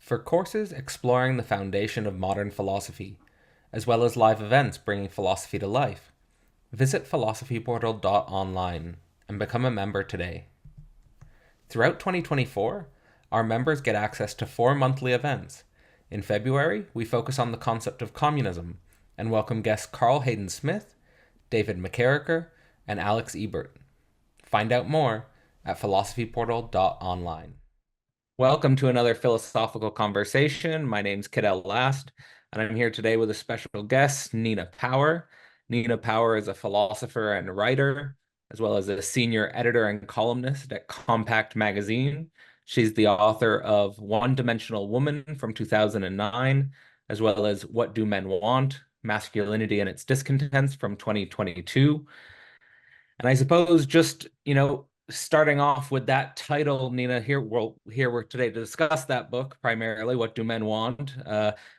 For courses exploring the foundation of modern philosophy, as well as live events bringing philosophy to life, visit philosophyportal.online and become a member today. Throughout 2024, our members get access to 4 monthly events. In February, we focus on the concept of communism and welcome guests Carl Hayden Smith, David McCarricker, and Alex Ebert. Find out more at philosophyportal.online. Welcome to another philosophical conversation. My name's Cadell Last, and I'm here today with a special guest, Nina Power. Nina Power is a philosopher and writer, as well as a senior editor and columnist at Compact Magazine. She's the author of One Dimensional Woman from 2009, as well as What Do Men Want? Masculinity and Its Discontents from 2022. And I suppose just, starting off with that title, Nina, we're today to discuss that book primarily. What Do Men Want?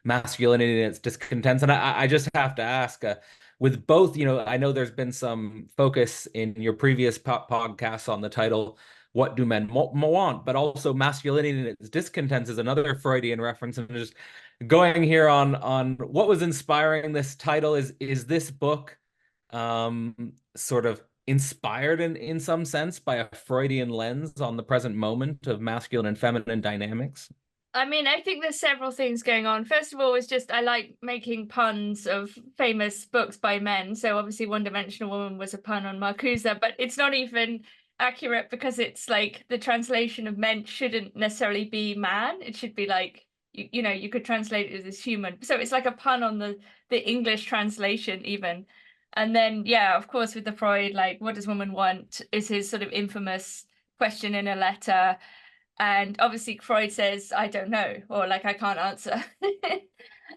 Masculinity and Its Discontents. And I just have to ask, with both, I know there's been some focus in your previous podcasts on the title, What Do Men Want? But also masculinity and its discontents is another Freudian reference. And just going here on what was inspiring this title is this book sort of inspired in some sense by a Freudian lens on the present moment of masculine and feminine dynamics? I mean, I think there's several things going on. First of all, it's just I like making puns of famous books by men. So obviously One Dimensional Woman was a pun on Marcuse, but it's not even accurate because it's like the translation of men shouldn't necessarily be man. It should be like, you could translate it as human. So it's like a pun on the English translation even. And then, yeah, of course, with the Freud, like, what does woman want is his sort of infamous question in a letter. And obviously Freud says, I don't know, or like, I can't answer.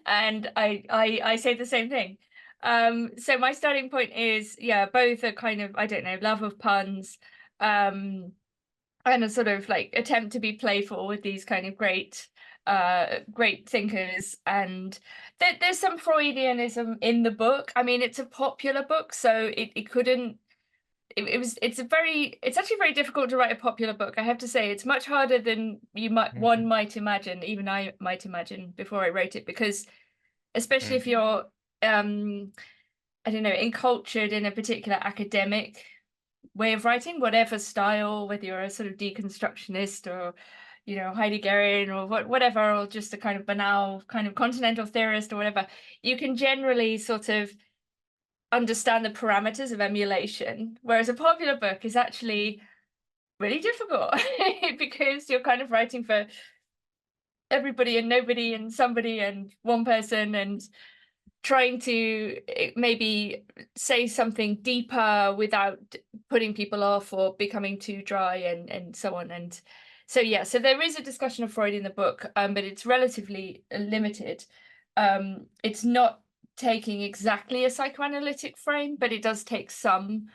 And I say the same thing. So my starting point is, yeah, both a kind of, I don't know, love of puns, and a sort of like attempt to be playful with these kind of great thinkers. And there's some Freudianism in the book. I mean, it's a popular book, so it couldn't it's actually very difficult to write a popular book. I have to say it's much harder than one might imagine, even I might imagine before I wrote it, because especially if you're I don't know, encultured in a particular academic way of writing, whatever style, whether you're a sort of deconstructionist or Heideggerian or whatever, or just a kind of banal kind of continental theorist or whatever, you can generally sort of understand the parameters of emulation, whereas a popular book is actually really difficult because you're kind of writing for everybody and nobody and somebody and one person, and trying to maybe say something deeper without putting people off or becoming too dry and so on. And so yeah, so there is a discussion of Freud in the book, but it's relatively limited. It's not taking exactly a psychoanalytic frame, but it does take some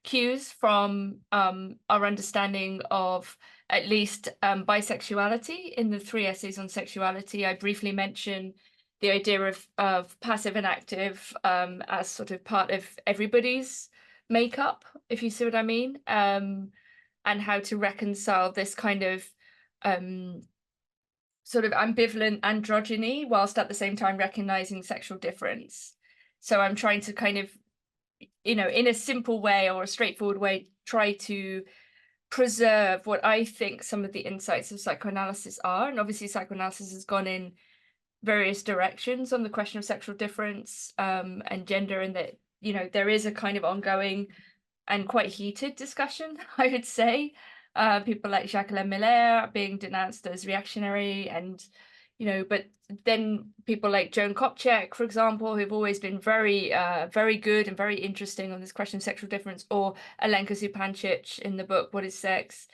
cues from our understanding of at least bisexuality. In the 3 essays on sexuality, I briefly mention the idea of passive and active as sort of part of everybody's makeup, if you see what I mean, and how to reconcile this kind of sort of ambivalent androgyny whilst at the same time recognizing sexual difference. So I'm trying to kind of, in a simple way or a straightforward way, try to preserve what I think some of the insights of psychoanalysis are. And obviously psychoanalysis has gone in various directions on the question of sexual difference and gender, and that, there is a kind of ongoing and quite heated discussion, I would say. People like Jacques Miller being denounced as reactionary, and but then people like Joan Kopchak, for example, who've always been very very good and very interesting on this question of sexual difference, or Alenka Zupancic in the book What Is Sex,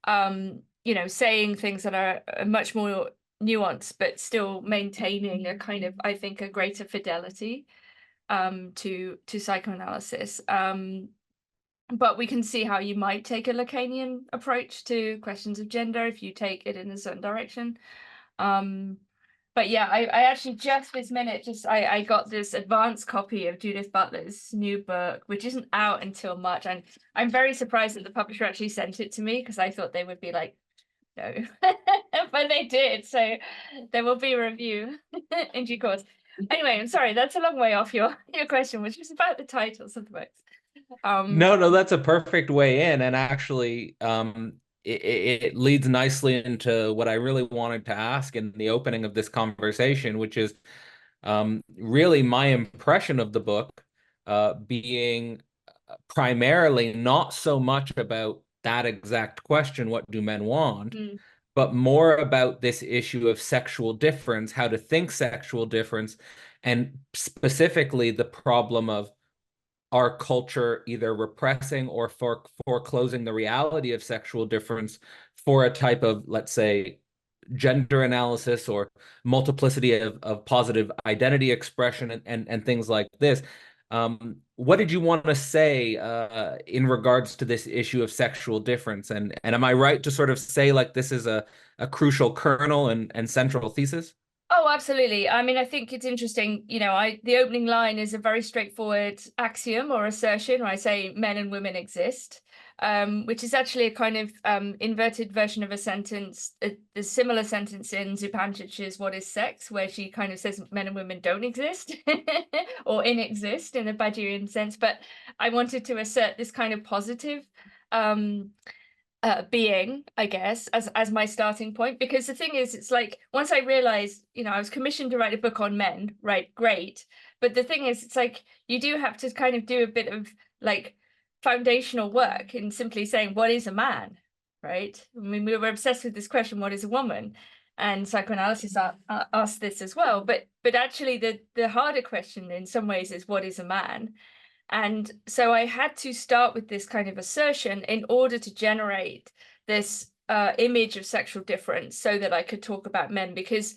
saying things that are much more nuanced but still maintaining a kind of, I think, a greater fidelity to psychoanalysis. But we can see how you might take a Lacanian approach to questions of gender if you take it in a certain direction. But yeah, I actually just this minute, I got this advanced copy of Judith Butler's new book, which isn't out until March. And I'm very surprised that the publisher actually sent it to me, because I thought they would be like no, but they did. So there will be a review in due course. Anyway, I'm sorry, that's a long way off your question, which was about the titles of the books. No, no, that's a perfect way in, and actually, it leads nicely into what I really wanted to ask in the opening of this conversation, which is really my impression of the book being primarily not so much about that exact question, what do men want, Mm, but more about this issue of sexual difference, how to think sexual difference, and specifically the problem of our culture either repressing or foreclosing the reality of sexual difference for a type of, let's say, gender analysis or multiplicity of positive identity expression and things like this. What did you want to say in regards to this issue of sexual difference? And am I right to sort of say like this is a crucial kernel and central thesis? Oh, absolutely. I mean, I think it's interesting, the opening line is a very straightforward axiom or assertion where I say men and women exist, which is actually a kind of inverted version of a sentence, a similar sentence in Zupančič's What is Sex, where she kind of says men and women don't exist or inexist in a Badiouian sense. But I wanted to assert this kind of positive um, being, I guess, as my starting point. Because the thing is, it's like once I realized, I was commissioned to write a book on men, right? Great. But the thing is, it's like you do have to kind of do a bit of like foundational work in simply saying, what is a man? Right? I mean, we were obsessed with this question, what is a woman? And psychoanalysis asked this as well. But actually the harder question in some ways is what is a man? And so I had to start with this kind of assertion in order to generate this image of sexual difference so that I could talk about men, because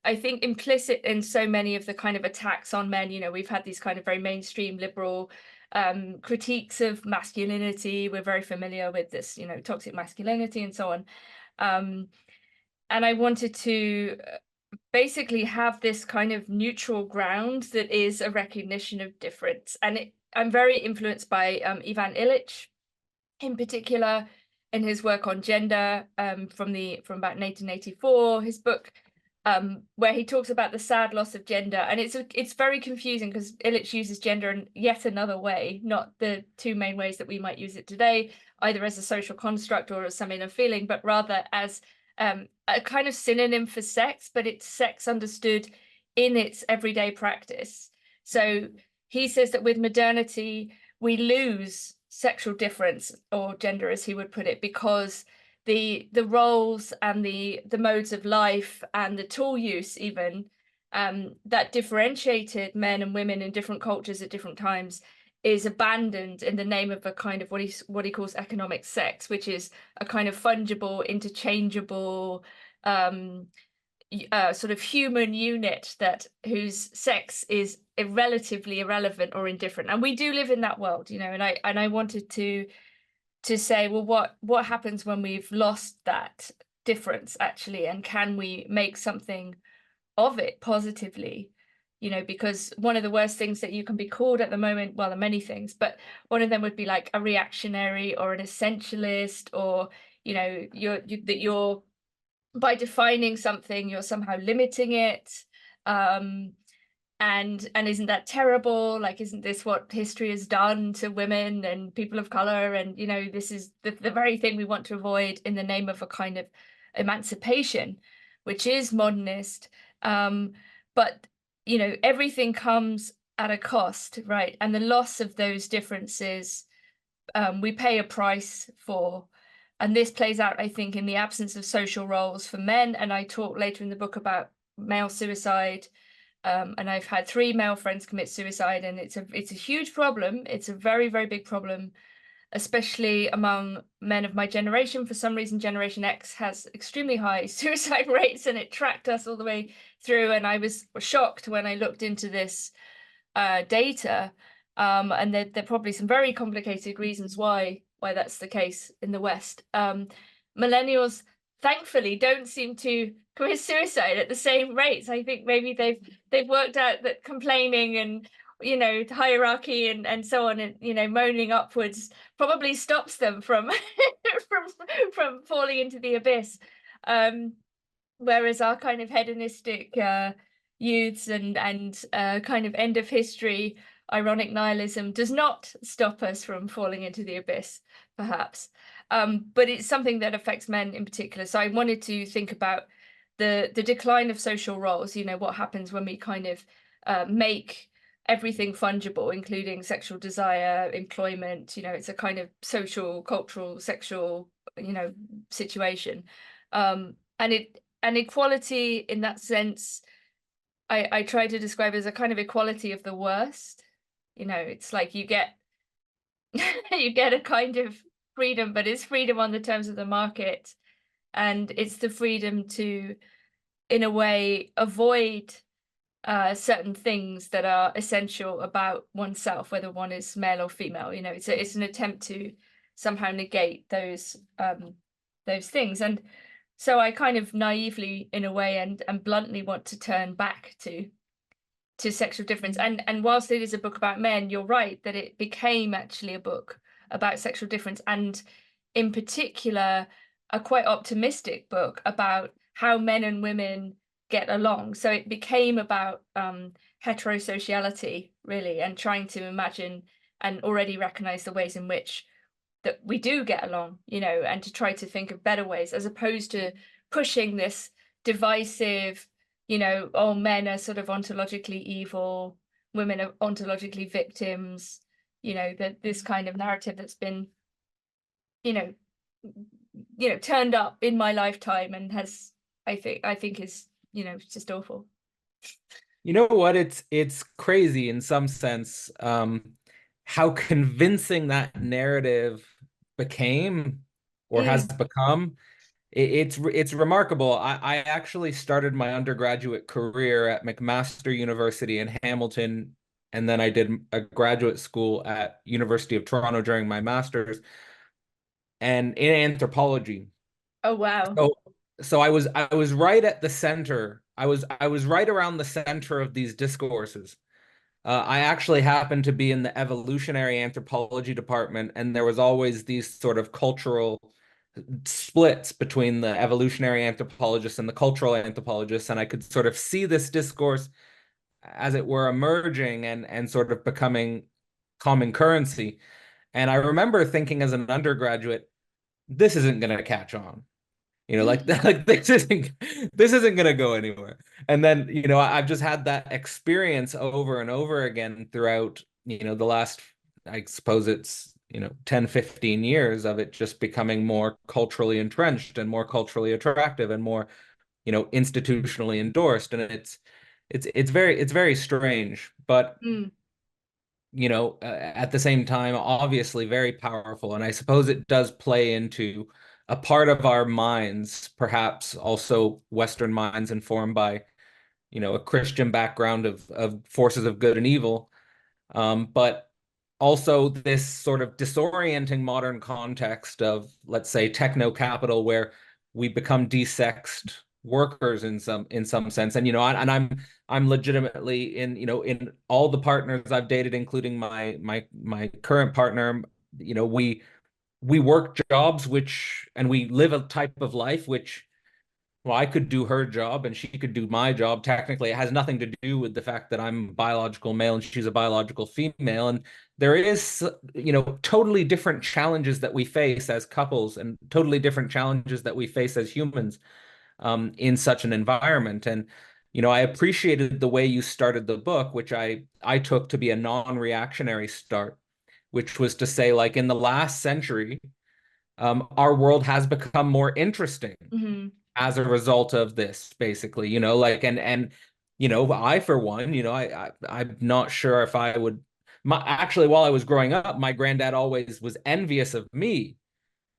I think implicit in so many of the kind of attacks on men, we've had these kind of very mainstream liberal critiques of masculinity. We're very familiar with this, toxic masculinity and so on. And I wanted to basically have this kind of neutral ground that is a recognition of difference. And I'm very influenced by Ivan Illich in particular, in his work on gender from about 1984, his book where he talks about the sad loss of gender. And it's very confusing because Illich uses gender in yet another way, not the two main ways that we might use it today, either as a social construct or as some inner feeling, but rather as a kind of synonym for sex, but it's sex understood in its everyday practice. So he says that with modernity, we lose sexual difference, or gender as he would put it, because the roles and the modes of life and the tool use even that differentiated men and women in different cultures at different times is abandoned in the name of a kind of what he calls economic sex, which is a kind of fungible, interchangeable sort of human unit whose sex is relatively irrelevant or indifferent. And we do live in that world, and I wanted to say, well, what happens when we've lost that difference actually, and can we make something of it positively? Because one of the worst things that you can be called at the moment, well, there are many things, but one of them would be like a reactionary or an essentialist, or you're by defining something, you're somehow limiting it. And isn't that terrible? Like, isn't this what history has done to women and people of color? And, this is the very thing we want to avoid in the name of a kind of emancipation, which is modernist. But, everything comes at a cost, right? And the loss of those differences, we pay a price for. And this plays out, I think, in the absence of social roles for men. And I talk later in the book about male suicide. And I've had 3 male friends commit suicide, and it's a huge problem. It's a very, very big problem, especially among men of my generation. For some reason, Generation X has extremely high suicide rates, and it tracked us all the way through. And I was shocked when I looked into this data. And there are probably some very complicated reasons why that's the case in the West. Millennials, thankfully, don't seem to commit suicide at the same rates. I think maybe they've worked out that complaining and hierarchy and so on, and moaning upwards probably stops them from from falling into the abyss. Um, Whereas our kind of hedonistic youths and kind of end of history ironic nihilism does not stop us from falling into the abyss, perhaps. But it's something that affects men in particular. So I wanted to think about the decline of social roles, you know, what happens when we kind of make everything fungible, including sexual desire, employment, you know, it's a kind of social, cultural, sexual, you know, situation. And equality in that sense, I try to describe as a kind of equality of the worst. You know, it's like you get you get a kind of freedom, but it's freedom on the terms of the market, and it's the freedom to, in a way, avoid certain things that are essential about oneself, whether one is male or female. You know, it's an attempt to somehow negate those things. And so I kind of naively, in a way, and bluntly want to turn back to sexual difference. And whilst it is a book about men, you're right that it became actually a book about sexual difference, and in particular, a quite optimistic book about how men and women get along. So it became about heterosociality, really, and trying to imagine and already recognize the ways in which that we do get along, you know, and to try to think of better ways as opposed to pushing this divisive, you know, oh, men are sort of ontologically evil, women are ontologically victims, you know, that this kind of narrative that's been, you know, turned up in my lifetime and has, I think is, you know, just awful. You know what? It's crazy in some sense, how convincing that narrative became or has Mm. become. It's remarkable. I actually started my undergraduate career at McMaster University in Hamilton, and then I did a graduate school at University of Toronto during my master's, and in anthropology. Oh, wow. So so I was right at the center. I was right around the center of these discourses. I actually happened to be in the evolutionary anthropology department, and there was always these sort of cultural splits between the evolutionary anthropologists and the cultural anthropologists, and I could sort of see this discourse, as it were, emerging and sort of becoming common currency. And I remember thinking as an undergraduate, this isn't going to catch on. Like this isn't gonna go anywhere. And then, I've just had that experience over and over again throughout, the last, I suppose it's, 10, 15 years of it just becoming more culturally entrenched and more culturally attractive and more, institutionally endorsed. And it's very strange, but Mm. at the same time, obviously very powerful. And I suppose it does play into a part of our minds, perhaps also Western minds informed by, a Christian background of forces of good and evil. But also this sort of disorienting modern context of, let's say, techno capital, where we become desexed workers in some sense. And I'm legitimately in all the partners I've dated, including my current partner. We work jobs and we live a type of life which, well, I could do her job and she could do my job. Technically, it has nothing to do with the fact that I'm a biological male and she's a biological female. And there is, totally different challenges that we face as couples and totally different challenges that we face as humans, in such an environment. And, I appreciated the way you started the book, which I took to be a non-reactionary start, which was to say, like, in the last century, our world has become more interesting Hmm. as a result of this, basically, like, and I, for one, I'm not sure if I would. Actually, while I was growing up, my granddad always was envious of me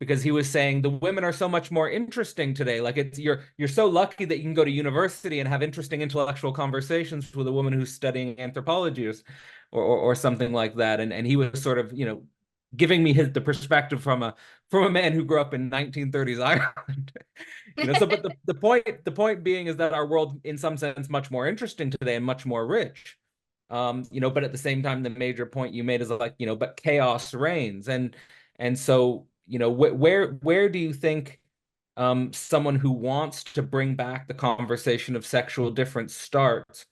because he was saying the women are so much more interesting today. Like, you're so lucky that you can go to university and have interesting intellectual conversations with a woman who's studying anthropology, or something like that. And he was sort of, giving me the perspective from a man who grew up in 1930s Ireland. So, but the point being is that our world, in some sense, much more interesting today and much more rich. But at the same time, the major point you made is like, but chaos reigns. And so, where do you think someone who wants to bring back the conversation of sexual difference starts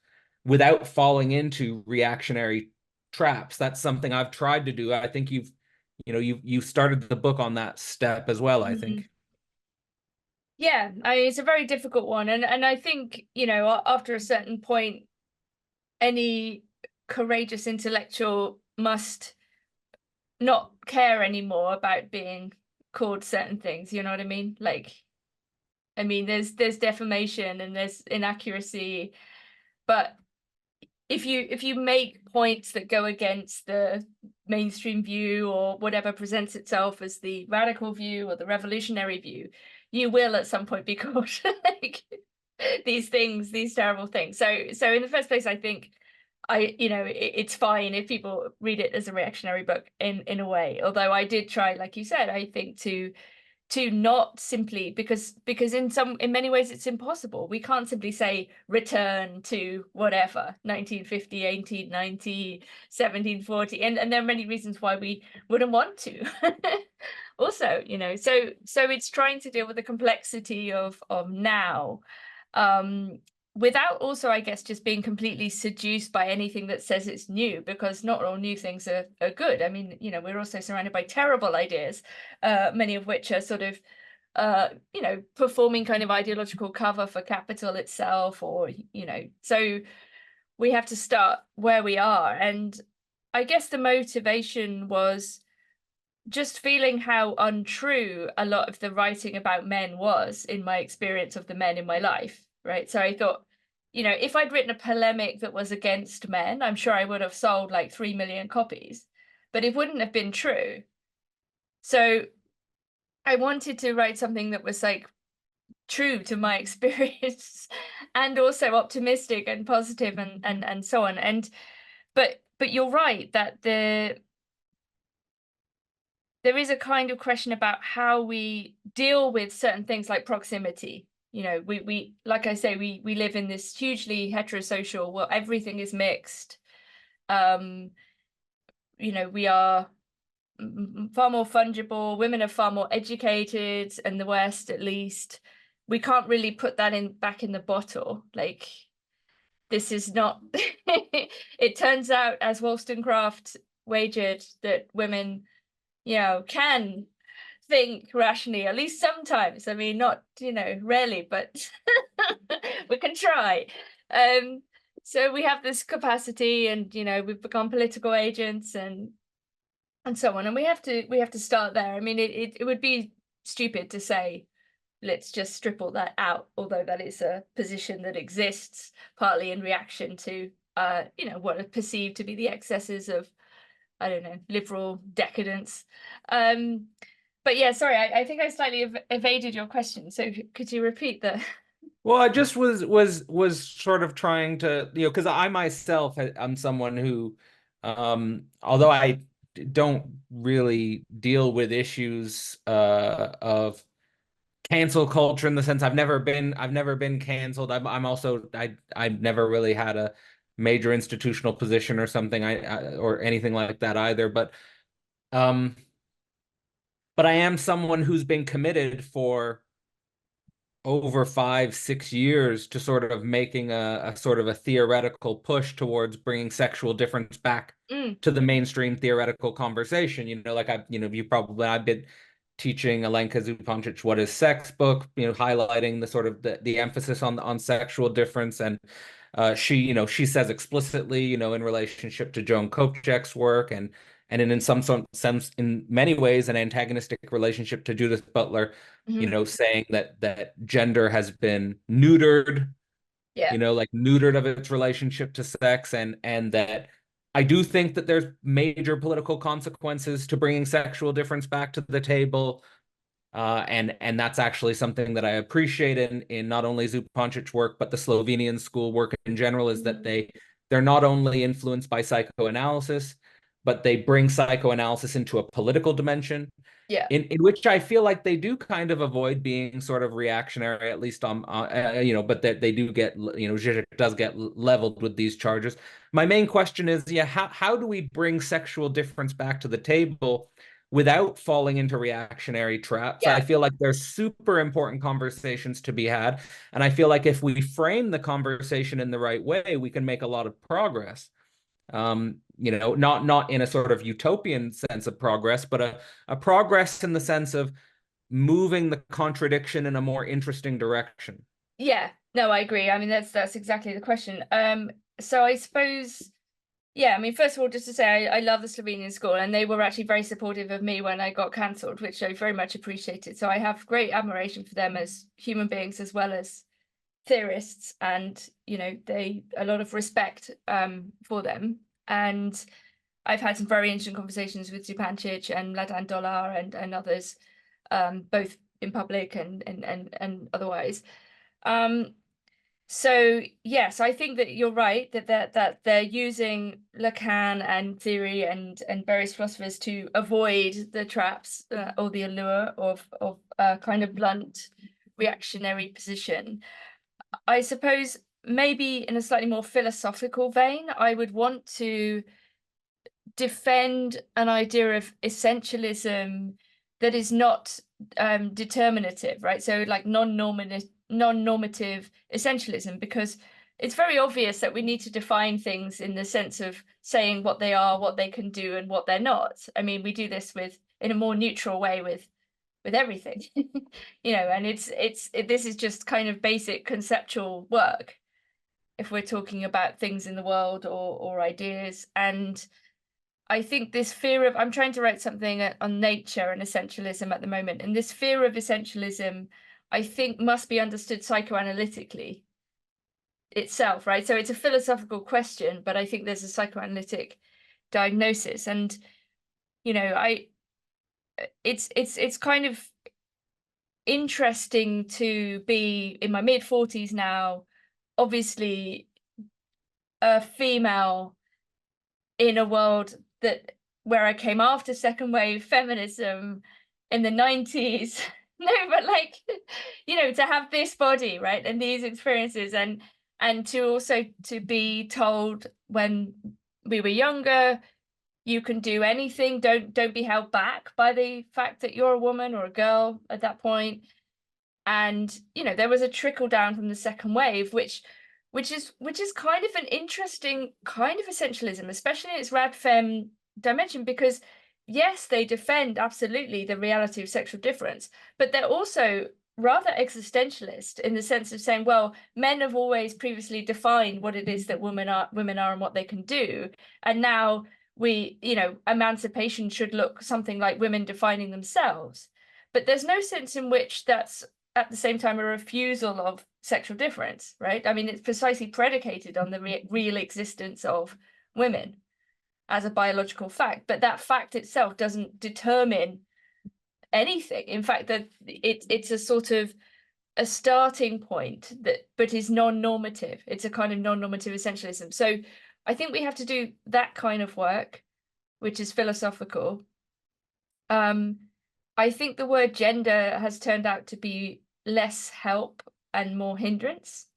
without falling into reactionary traps. That's something I've tried to do. I think you started the book on that step as well, I Mhm. think. Yeah, it's a very difficult one, and I think, after a certain point, any courageous intellectual must not care anymore about being called certain things. You know what I mean? Like, I mean, there's defamation and there's inaccuracy, but if you make points that go against the mainstream view or whatever presents itself as the radical view or the revolutionary view, you will at some point be called like these things, these terrible things. So in the first place, I think it's fine if people read it as a reactionary book in a way. Although I did try, like you said, I think to not simply, because in many ways it's impossible. We can't simply say return to whatever 1950, 1890, 1740, and there are many reasons why we wouldn't want to. Also, so it's trying to deal with the complexity of now, um without also, I guess, just being completely seduced by anything that says it's new, because not all new things are good. I mean, we're also surrounded by terrible ideas, many of which are sort of performing kind of ideological cover for capital itself, or so we have to start where we are. And I guess the motivation was just feeling how untrue a lot of the writing about men was, in my experience of the men in my life, right? So I thought, if I'd written a polemic that was against men, I'm sure I would have sold like 3 million copies, but it wouldn't have been true. So I wanted to write something that was like true to my experience and also optimistic and positive and so on. And but you're right that there is a kind of question about how we deal with certain things like proximity. We like I say, we live in this hugely heterosocial world. Everything is mixed. um we are far more fungible. Women are far more educated in the West, at least. We can't really put that in back in the bottle. Like, this is not it turns out, as Wollstonecraft wagered, that women, can think rationally, at least sometimes. I mean, not, rarely, but we can try. Um, so we have this capacity, and we've become political agents and so on, and we have to start there. I mean, it would be stupid to say let's just strip all that out, although that is a position that exists partly in reaction to what are perceived to be the excesses of, I don't know, liberal decadence. um but yeah, sorry, I think I slightly evaded your question, so could you repeat the Well, I just was sort of trying to, because I myself am someone who, although I don't really deal with issues of cancel culture in the sense I've never been canceled. I'm also I've never really had a major institutional position or something or anything like that either. Um, but I am someone who's been committed for over 5, 6 years to sort of making a sort of a theoretical push towards bringing sexual difference back mm, to the mainstream theoretical conversation. Like I've been teaching Alenka Zupancic What is Sex book, highlighting the sort of the emphasis on sexual difference. And she says explicitly, in relationship to Joan Kopechek's work, and in some sense, in many ways, an antagonistic relationship to Judith Butler, mhm. saying that gender has been neutered, Yeah. like neutered of its relationship to sex, and that I do think that there's major political consequences to bringing sexual difference back to the table. And that's actually something that I appreciate in not only Zupancic's work, but the Slovenian school work in general, is that they're not only influenced by psychoanalysis, but they bring psychoanalysis into a political dimension, Yeah. in which I feel like they do kind of avoid being sort of reactionary, at least but that they do get, Zizek does get leveled with these charges. My main question is, yeah, how do we bring sexual difference back to the table without falling into reactionary traps. I Yeah. feel like there's super important conversations to be had. And I feel like if we frame the conversation in the right way, we can make a lot of progress. Not in a sort of utopian sense of progress, but a progress in the sense of moving the contradiction in a more interesting direction. Yeah, no, I agree. I mean, that's exactly the question. So I suppose, yeah, I mean, first of all, just to say, I love the Slovenian school, and they were actually very supportive of me when I got cancelled, which I very much appreciated. So I have great admiration for them as human beings as well as theorists, and they a lot of respect for them. And I've had some very interesting conversations with Zupancic and Mladen Dolar and others, both in public and otherwise. So yes, I think that you're right that they're using Lacan and theory and various philosophers to avoid the traps or the allure of a kind of blunt reactionary position. I suppose maybe in a slightly more philosophical vein, I would want to defend an idea of essentialism that is not determinative, right? So like non-normative essentialism, because it's very obvious that we need to define things in the sense of saying what they are, what they can do, and what they're not. I mean, we do this in a more neutral way with everything, and this is just kind of basic conceptual work if we're talking about things in the world or ideas. And I think this fear of, I'm trying to write something on nature and essentialism at the moment, and this fear of essentialism, I think, must be understood psychoanalytically itself, right? So it's a philosophical question, but I think there's a psychoanalytic diagnosis, and it's kind of interesting to be in my mid-40s now, obviously a female in a world where I came after second wave feminism in the 90s. No, but like, to have this body, right, and these experiences, and to also to be told when we were younger, you can do anything, don't be held back by the fact that you're a woman or a girl at that point. And there was a trickle down from the second wave, which is kind of an interesting kind of essentialism, especially in its rad femme dimension, because yes, they defend absolutely the reality of sexual difference, but they're also rather existentialist in the sense of saying, well, men have always previously defined what it is that women are and what they can do, and now emancipation should look something like women defining themselves. But there's no sense in which that's at the same time a refusal of sexual difference, right? I mean, it's precisely predicated on the real existence of women as a biological fact, but that fact itself doesn't determine anything. In fact, that it's a sort of a starting point but is non-normative. It's a kind of non-normative essentialism. So I think we have to do that kind of work, which is philosophical. I think the word gender has turned out to be less help and more hindrance.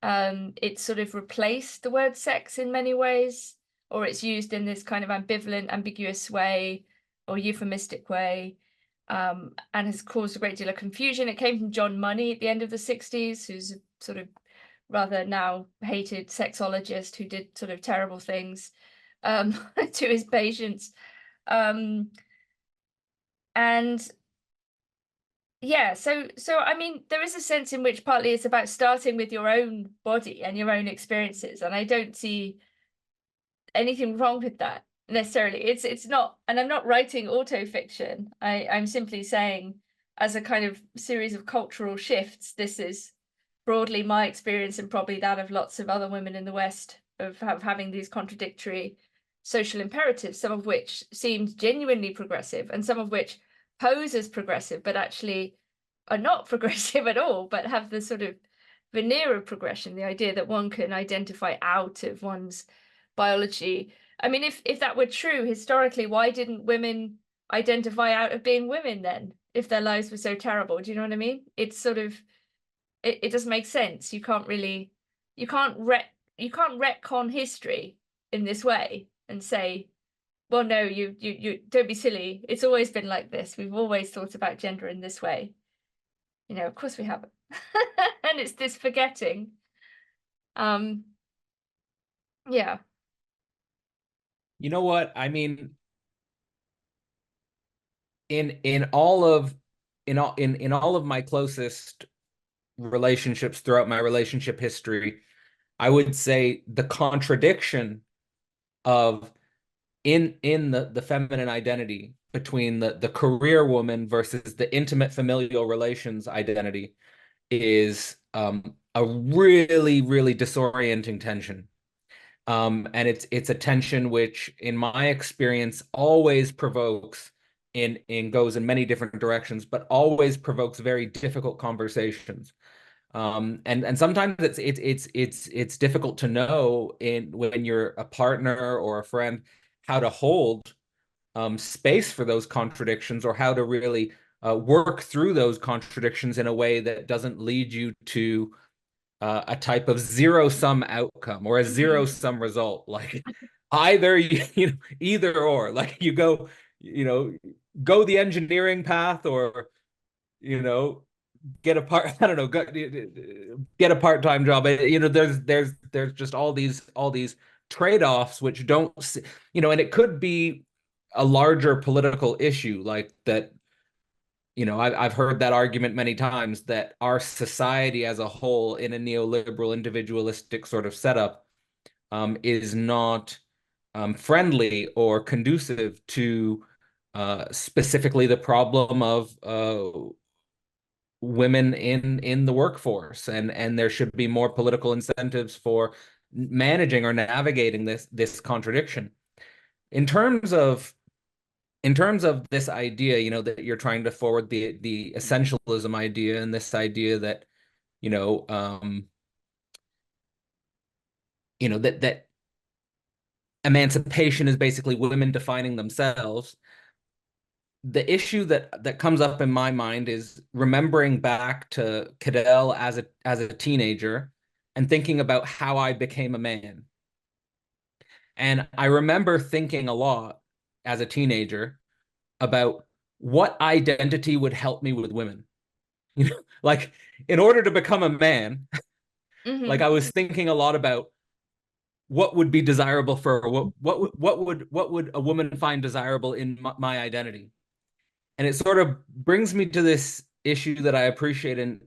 It's sort of replaced the word sex in many ways, or it's used in this kind of ambivalent, ambiguous way or euphemistic way, and has caused a great deal of confusion. It came from John Money at the end of the 60s, who's a sort of rather now hated sexologist who did sort of terrible things to his patients. And yeah, so I mean, there is a sense in which partly it's about starting with your own body and your own experiences, and I don't see anything wrong with that necessarily. It's not, and I'm not writing autofiction. I'm simply saying, as a kind of series of cultural shifts, this is broadly my experience and probably that of lots of other women in the West of having these contradictory social imperatives, some of which seemed genuinely progressive and some of which pose as progressive but actually are not progressive at all, but have the sort of veneer of progression, the idea that one can identify out of one's biology. I mean, if that were true historically, why didn't women identify out of being women then, if their lives were so terrible? Do you know what I mean? It's sort of, it doesn't make sense. You can't retcon history in this way and say well, no, you don't be silly. It's always been like this. We've always thought about gender in this way. You know, of course we haven't. And it's this forgetting. Um, yeah. You know what? I mean, in all of in all of my closest relationships throughout my relationship history, I would say the contradiction of in the feminine identity between the career woman versus the intimate familial relations identity is a really, really disorienting tension. And it's a tension which, in my experience, always provokes in goes in many different directions, but always provokes very difficult conversations. And sometimes it's difficult to know in when you're a partner or a friend how to hold space for those contradictions, or how to really work through those contradictions in a way that doesn't lead you to a type of zero sum outcome or a zero Mhm. sum result, like either either or, like you go, you know go the engineering path, or you know get a part I don't know get a part-time job. There's just all these trade-offs which don't and it could be a larger political issue like that. I've heard that argument many times, that our society as a whole, in a neoliberal individualistic sort of setup, is not friendly or conducive to specifically the problem of women in the workforce, and there should be more political incentives for managing or navigating this contradiction. In terms of this idea, that you're trying to forward, the essentialism idea, and this idea that, you know, um, that emancipation is basically women defining themselves. The issue that comes up in my mind is remembering back to Cadell as a teenager and thinking about how I became a man. And I remember thinking a lot as a teenager about what identity would help me with women. Like, in order to become a man, like I Mhm. was thinking a lot about what would be desirable for what would a woman find desirable in my identity. And it sort of brings me to this issue that I appreciate in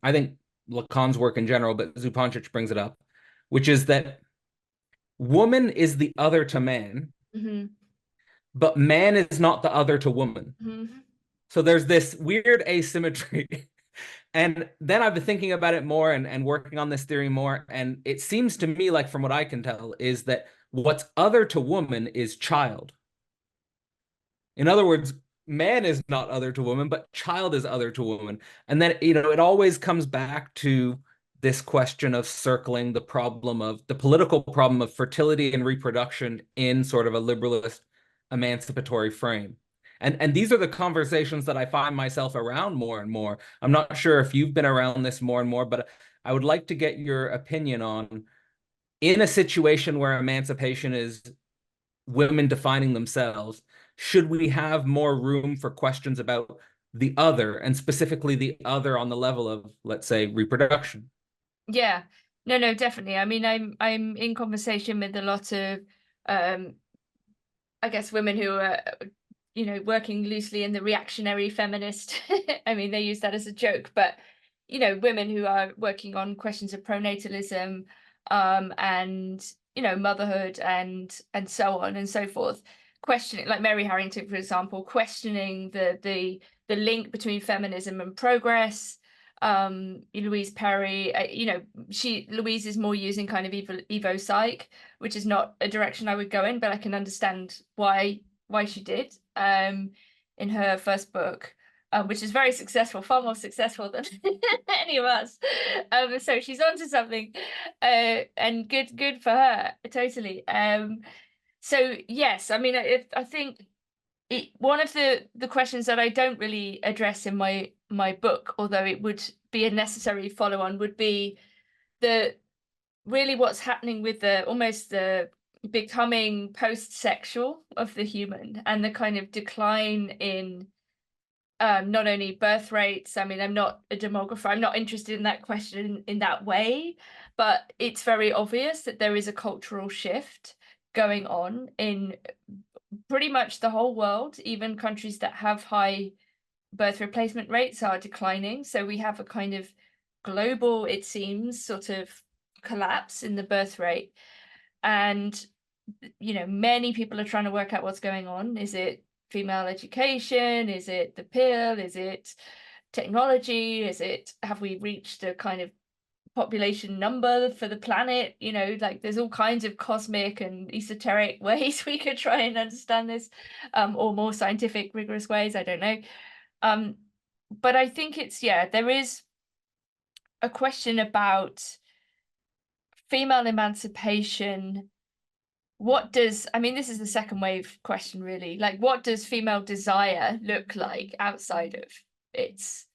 I think Lacan's work in general, but Zupancic brings it up, which is that woman is the other to man, Mhm. but man is not the other to woman. Mhm. So there's this weird asymmetry. And then I've been thinking about it more, and working on this theory more. And it seems to me, like, from what I can tell, is that what's other to woman is child. In other words, man is not other to woman, but child is other to woman. And then, it always comes back to this question of circling the political problem of fertility and reproduction in sort of a liberalist emancipatory frame. And these are the conversations that I find myself around more and more. I'm not sure if you've been around this more and more, but I would like to get your opinion on, in a situation where emancipation is women defining themselves, should we have more room for questions about the other, and specifically the other on the level of, let's say, reproduction? Yeah. No, no, definitely. I mean, I'm in conversation with a lot of um I guess women who are working loosely in the reactionary feminist. I mean, they use that as a joke, but women who are working on questions of pronatalism, and motherhood and so on and so forth, questioning, like Mary Harrington, for example, questioning the link between feminism and progress. Louise Perry, Louise is more using kind of evo psych, which is not a direction I would go in, but I can understand why she did, in her first book, which is very successful, far more successful than any of us. So she's onto something, and good for her, totally. So yes, I mean, I think one of the questions that I don't really address in my book, although it would be a necessary follow on, would be the really what's happening with the almost becoming post-sexual of the human, and the kind of decline in not only birth rates. I mean, I'm not a demographer, I'm not interested in that question in that way, but it's very obvious that there is a cultural shift going on in pretty much the whole world. Even countries that have high birth replacement rates are declining. So we have a kind of global, it seems, sort of collapse in the birth rate. And, you know, many people are trying to work out what's going on. Is it female education? Is it the pill? Is it technology? Have we reached a kind of population number for the planet? You know, like there's all kinds of cosmic and esoteric ways we could try and understand this, or more scientific, rigorous ways. I don't know. But I think there is a question about female emancipation. I mean, this is the second wave question, really. Like, what does female desire look like outside of its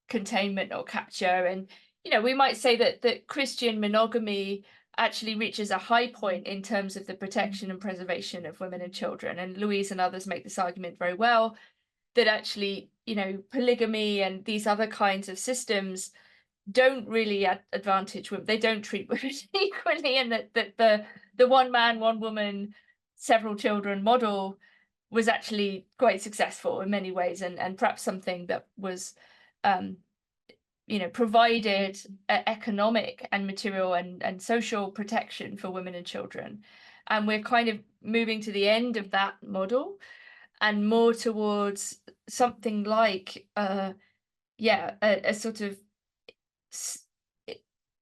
containment or capture? And, you know, we might say that Christian monogamy actually reaches a high point in terms of the protection and preservation of women and children. And Louise and others make this argument very well, that actually, you know, polygamy and these other kinds of systems don't really advantage women. They don't treat women equally, and that the one man, one woman, several children model was actually quite successful in many ways, and perhaps something that was, you know, provided economic and material and social protection for women and children. And we're kind of moving to the end of that model and more towards something like a sort of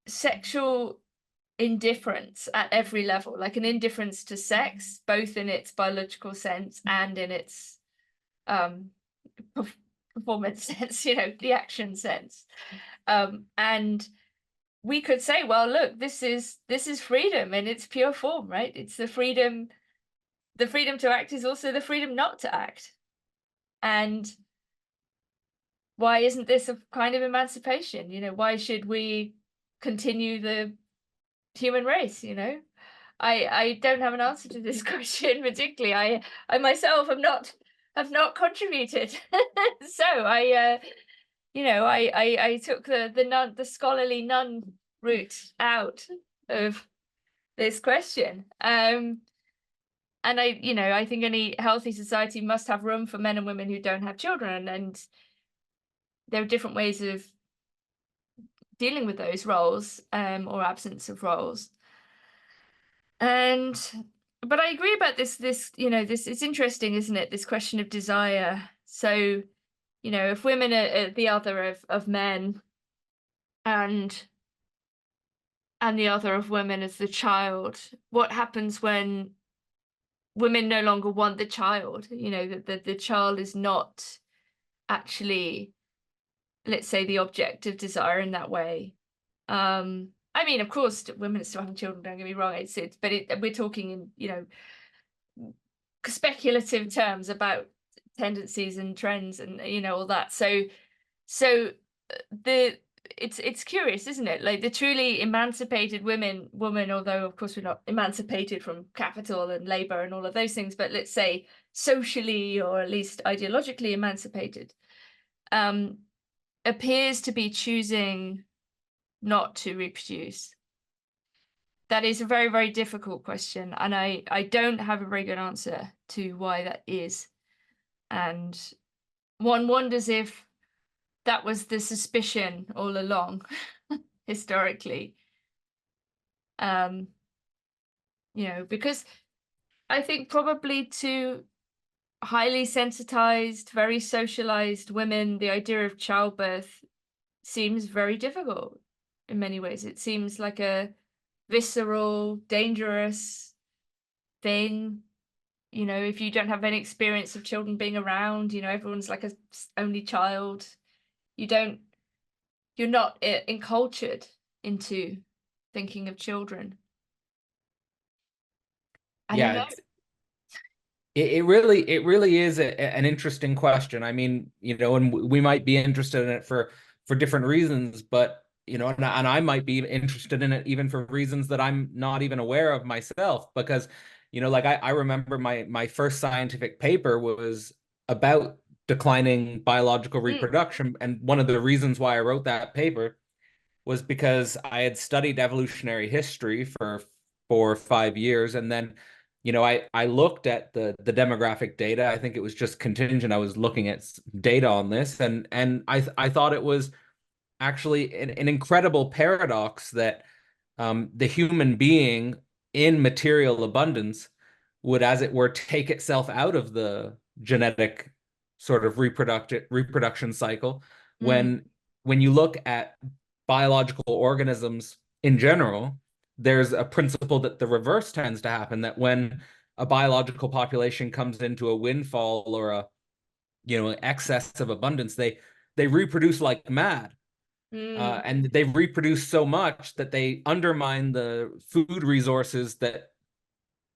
sexual indifference at every level, like an indifference to sex, both in its biological sense and in its performance sense, you know, the action sense. And we could say, well, look, this is freedom in its pure form, right? It's the freedom to act is also the freedom not to act. And why isn't this a kind of emancipation? You know, why should we continue the human race? You know, I don't have an answer to this question particularly. I myself have not contributed. So you know, I took the scholarly nun route out of this question. And you know, I think any healthy society must have room for men and women who don't have children, and there are different ways of dealing with those roles, or absence of roles. But I agree about this, you know, it's interesting, isn't it? This question of desire. So, you know, if women are the other of men, and the other of women as the child, what happens when women no longer want the child? You know, that the child is not actually, let's say, the object of desire in that way. I mean, of course, women are still having children, don't get me wrong, we're talking in, you know, speculative terms about tendencies and trends and, you know, all that. So it's curious, isn't it? Like the truly emancipated woman, although of course we're not emancipated from capital and labor and all of those things, but let's say socially or at least ideologically emancipated, appears to be choosing not to reproduce. That is a very, very difficult question, and I don't have a very good answer to why that is. And one wonders if that was the suspicion all along, historically. You know, because I think probably to highly sensitized, very socialized women, the idea of childbirth seems very difficult in many ways. It seems like a visceral, dangerous thing. You know, if you don't have any experience of children being around, you know, everyone's like a only child. You're not encultured into thinking of children. I don't know. It really is an interesting question. I mean, you know, and we might be interested in it for different reasons, but you know, and I might be interested in it even for reasons that I'm not even aware of myself, because like I remember my first scientific paper was about declining biological Mm, reproduction, and one of the reasons why I wrote that paper was because I had studied evolutionary history for 4 or 5 years, and then, I looked at the demographic data. I think it was just contingent. I was looking at data on this, and I thought it was actually an incredible paradox that the human being in material abundance would, as it were, take itself out of the genetic sort of reproduction cycle mm, when you look at biological organisms in general, there's a principle that the reverse tends to happen, that when a biological population comes into a windfall or a excess of abundance, they reproduce like mad. mm, And they reproduce so much that they undermine the food resources that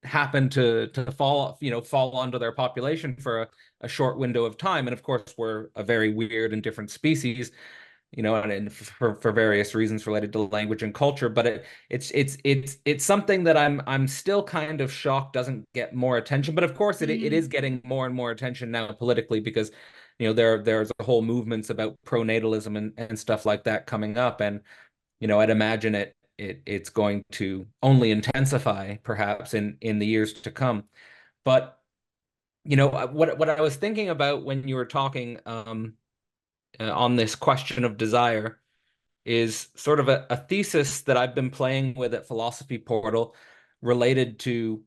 happen to fall onto their population for a short window of time. And of course, we're a very weird and different species, and for various reasons related to language and culture. But it's something that I'm still kind of shocked doesn't get more attention. But of course, it mm, is getting more and more attention now politically, because there's a whole movements about pronatalism and stuff like that coming up. And I'd imagine it's going to only intensify perhaps in the years to come. But what I was thinking about when you were talking on this question of desire is sort of a thesis that I've been playing with at Philosophy Portal, related to,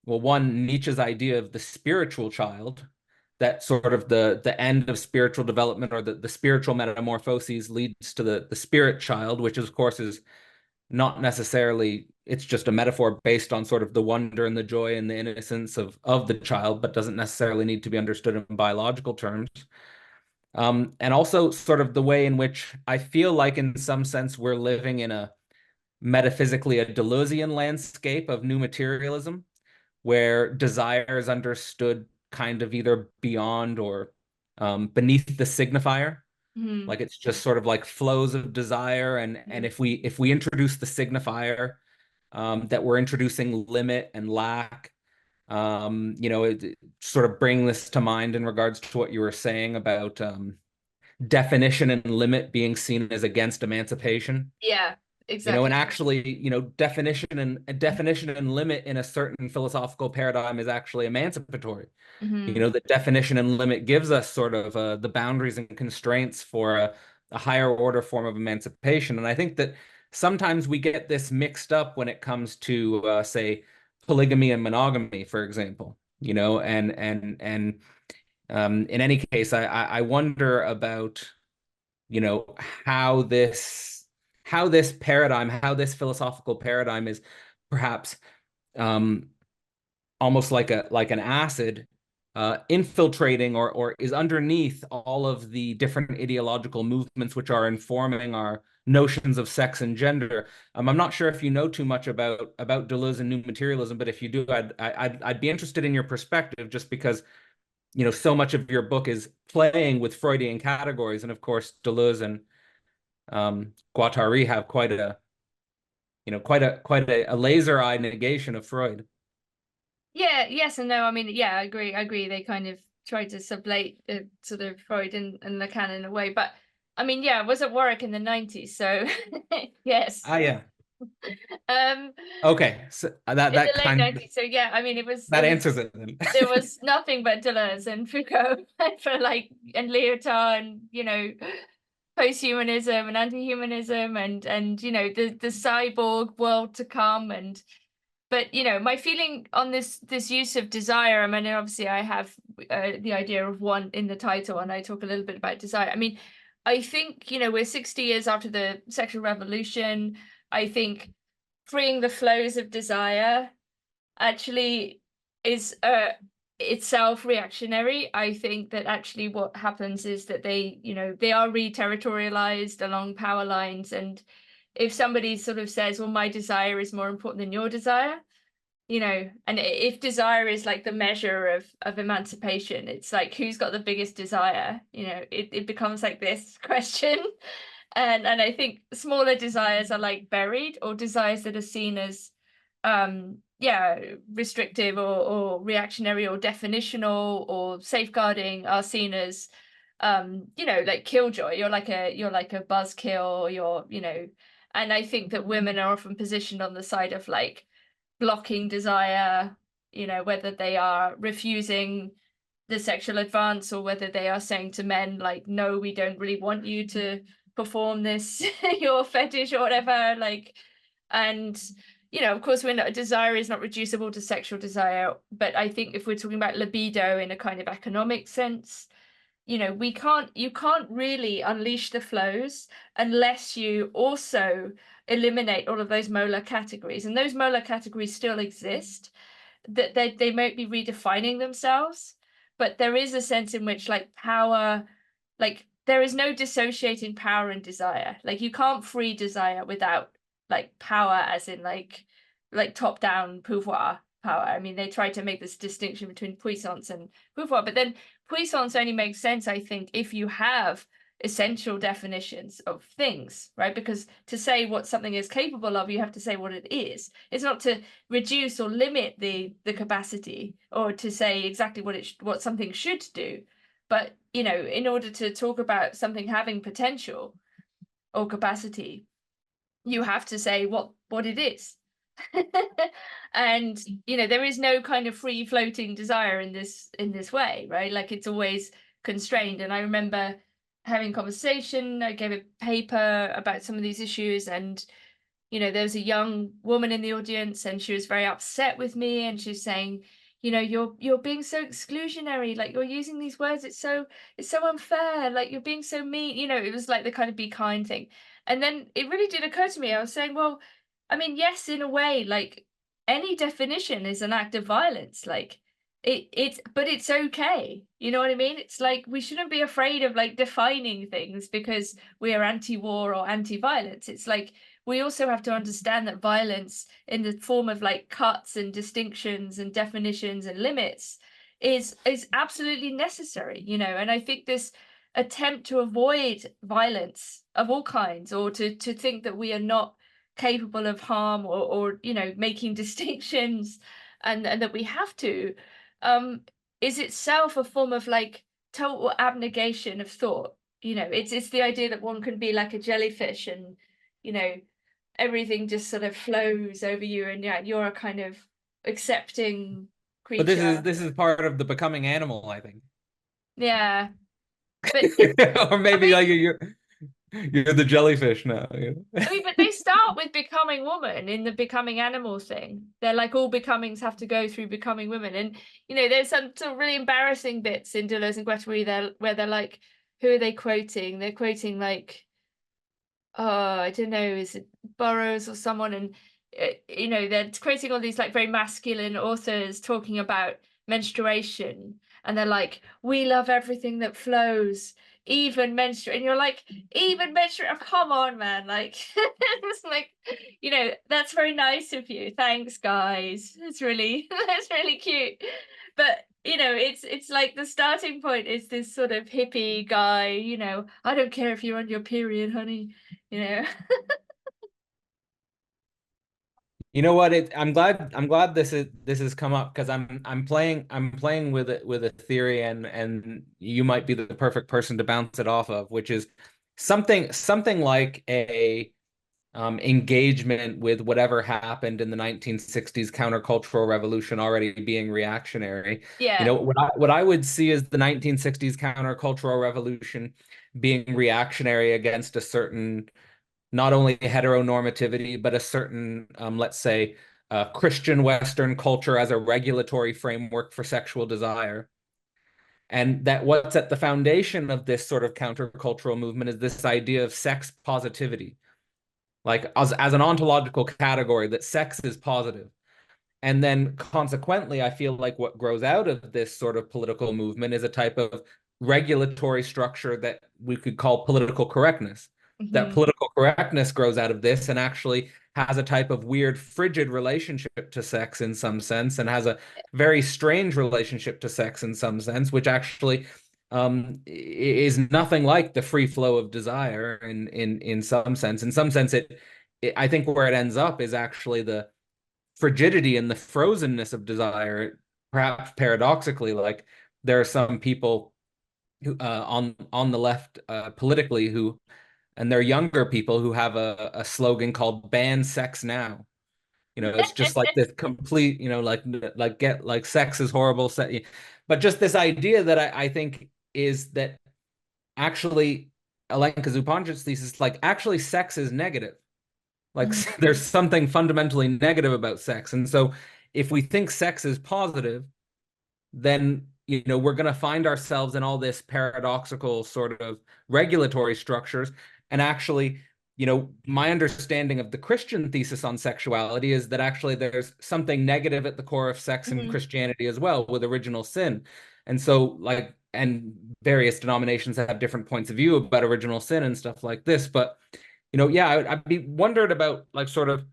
well, one, Nietzsche's idea of the spiritual child, that sort of the end of spiritual development, or the spiritual metamorphoses leads to the spirit child, which of course is not necessarily, it's just a metaphor based on sort of the wonder and the joy and the innocence of the child, but doesn't necessarily need to be understood in biological terms. And also sort of the way in which I feel like in some sense we're living in a metaphysically a Deleuzian landscape of new materialism, where desire is understood kind of either beyond or beneath the signifier. mm. Like it's just sort of like flows of desire, and Mm. if we introduce the signifier, that we're introducing limit and lack. Sort of bring this to mind in regards to what you were saying about definition and limit being seen as against emancipation. Yeah, And exactly. actually, definition and limit in a certain philosophical paradigm is actually emancipatory. Hmm. The definition and limit gives us sort of the boundaries and constraints for a higher order form of emancipation. And I think that sometimes we get this mixed up when it comes to, say, polygamy and monogamy, for example. And in any case, I wonder about, you know, how this how this philosophical paradigm is perhaps um, almost like an acid, infiltrating or is underneath all of the different ideological movements which are informing our notions of sex and gender. I'm not sure if you know too much about Deleuze and new materialism, but if you do, I'd be interested in your perspective, just because so much of your book is playing with Freudian categories, and of course Deleuze and Guattari have quite a laser-eye negation of Freud. Yeah, yes and no. I mean, yeah, I agree. I agree. They kind of tried to sublate sort of Freud and Lacan in a way. But I mean, yeah, I was at Warwick in the 90s, so yes. Ah, yeah. Um, Okay, so that in the that late kind 90s. So yeah, I mean, that answers it then. there was nothing but Deleuze and Foucault for like, and Lyotard, and post-humanism and anti-humanism, and the cyborg world to come. And but my feeling on this use of desire, I mean, obviously I have the idea of one in the title, and I talk a little bit about desire. I mean, I think we're 60 years after the sexual revolution. I think freeing the flows of desire actually is itself reactionary. I think that actually what happens is that they are re-territorialized along power lines. And if somebody sort of says, well, my desire is more important than your desire, and if desire is like the measure of emancipation, it's like, who's got the biggest desire? It becomes like this question. And I think smaller desires are like buried, or desires that are seen as yeah, restrictive or reactionary or definitional or safeguarding are seen as like killjoy. You're like a buzzkill, and I think that women are often positioned on the side of like blocking desire, whether they are refusing the sexual advance or whether they are saying to men like, no, we don't really want you to perform this your fetish or whatever, like. And of course, desire is not reducible to sexual desire, but I think if we're talking about libido in a kind of economic sense, you can't really unleash the flows unless you also eliminate all of those molar categories, and those molar categories still exist, that they might be redefining themselves, but there is a sense in which like power, like there is no dissociating power and desire. Like you can't free desire without like power, as in like top down pouvoir power. I mean, they try to make this distinction between puissance and pouvoir, but then puissance only makes sense, I think, if you have essential definitions of things, right? Because to say what something is capable of, you have to say what it is. It's not to reduce or limit the capacity or to say exactly what something should do, but in order to talk about something having potential or capacity, you have to say what it is. And there is no kind of free floating desire in this way, right? Like it's always constrained. And I remember having conversation, I gave a paper about some of these issues, and there was a young woman in the audience and she was very upset with me, and she's saying, you're being so exclusionary, like you're using these words, it's so unfair, like you're being so mean. It was like the kind of be kind thing. And then it really did occur to me, I was saying, well, I mean, yes, in a way, like any definition is an act of violence, like but it's okay, you know what I mean? It's like we shouldn't be afraid of like defining things because we are anti-war or anti-violence. It's like we also have to understand that violence in the form of like cuts and distinctions and definitions and limits is absolutely necessary, and I think this attempt to avoid violence of all kinds, or to think that we are not capable of harm, or making distinctions, and that we have to, um is itself a form of like total abnegation of thought. It's the idea that one can be like a jellyfish, and you know everything just sort of flows over you, and yeah, you're a kind of accepting But this is creature. this is part of the becoming animal, I think. Yeah, but Or I maybe mean, like you're the jellyfish now. but they start with becoming woman in the becoming animal thing. They're like all becomings have to go through becoming women, and there's some sort of really embarrassing bits in Deleuze and Guattari there where they're like, who are they quoting? They're quoting like, oh, I don't know, is it Burroughs or someone? And they're creating all these like very masculine authors talking about menstruation, and they're like, we love everything that flows, even menstruate. And you're like, even menstruate? Oh, come on, man! Like, it's like, that's very nice of you. Thanks, guys. It's really that's really cute. But it's like the starting point is this sort of hippie guy. I don't care if you're on your period, honey. you know You know what? I'm glad this has come up because I'm playing with it with a theory, and you might be the perfect person to bounce it off of, which is something like a engagement with whatever happened in the 1960s countercultural revolution already being reactionary. yeah. What I would see is the 1960s countercultural revolution being reactionary against a certain, not only heteronormativity, but a certain, let's say, Christian Western culture as a regulatory framework for sexual desire. And that what's at the foundation of this sort of countercultural movement is this idea of sex positivity, like as an ontological category, that sex is positive. And then consequently, I feel like what grows out of this sort of political movement is a type of regulatory structure that we could call political correctness. That Hmm. political correctness grows out of this and actually has a type of weird, frigid relationship to sex in some sense, and has a very strange relationship to sex in some sense, which actually is nothing like the free flow of desire in some sense. In some sense, I think where it ends up is actually the frigidity and the frozenness of desire, perhaps paradoxically, like there are some people who on the left politically who, and they're younger people who have a slogan called "Ban Sex Now." You know, it's just like this complete, you know, like sex is horrible, but just this idea that I think is that actually Alenka Zupanchik's thesis, like actually sex is negative. Like there's something fundamentally negative about sex. And so if we think sex is positive, then you know we're going to find ourselves in all this paradoxical sort of regulatory structures. And actually, you know, my understanding of the Christian thesis on sexuality is that actually there's something negative at the core of sex in Christianity as well, with original sin. And so like, and various denominations have different points of view about original sin and stuff like this. But you know, yeah, I'd be wondered about like sort of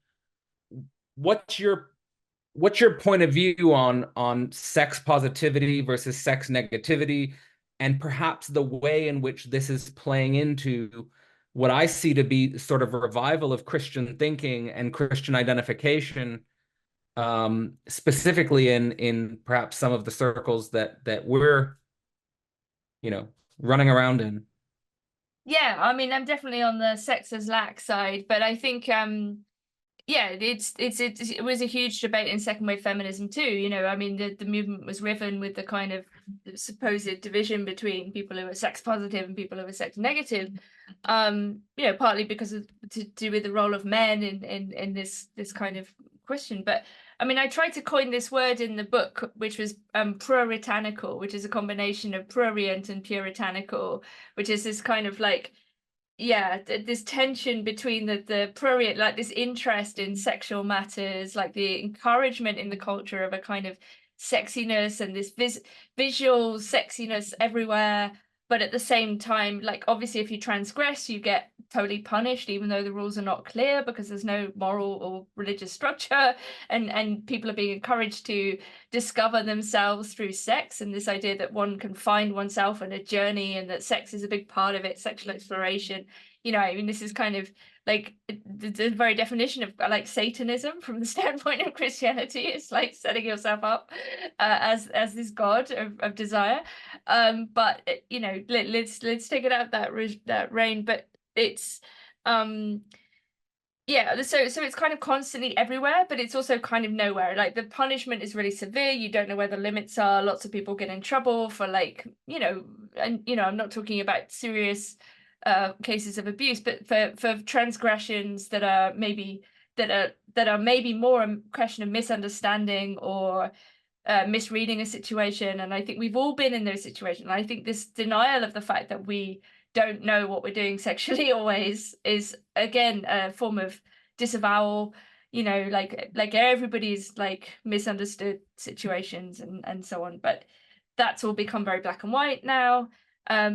what's your point of view on sex positivity versus sex negativity, and perhaps the way in which this is playing into what I see to be sort of a revival of Christian thinking and Christian identification, specifically in perhaps some of the circles that we're, you know, running around in. Yeah, I mean, I'm definitely on the sex as lack side, but I think yeah, it was a huge debate in second wave feminism too. You know, I mean, the movement was riven with the kind of supposed division between people who are sex positive and people who are sex negative. You know, partly because of to do with the role of men in this kind of question. But I mean, I tried to coin this word in the book, which was puritanical, which is a combination of prurient and puritanical, which is this kind of like, yeah, this tension between the prurient, like this interest in sexual matters, like the encouragement in the culture of a kind of sexiness and this visual sexiness everywhere, but at the same time, like obviously if you transgress you get totally punished, even though the rules are not clear because there's no moral or religious structure, and people are being encouraged to discover themselves through sex, and this idea that one can find oneself in a journey and that sex is a big part of it, sexual exploration. You know, I mean, this is kind of like the very definition of like Satanism from the standpoint of Christianity. It's like setting yourself up as this god of desire. But you know, let's take it out that reign. But it's yeah, so it's kind of constantly everywhere, but it's also kind of nowhere. Like the punishment is really severe. You don't know where the limits are. Lots of people get in trouble for like, you know, and you know, I'm not talking about serious cases of abuse, but for transgressions that are maybe more a question of misunderstanding or misreading a situation. And I think we've all been in those situations. I think this denial of the fact that we don't know what we're doing sexually always is again a form of disavowal. You know, like everybody's like misunderstood situations and so on. But that's all become very black and white now,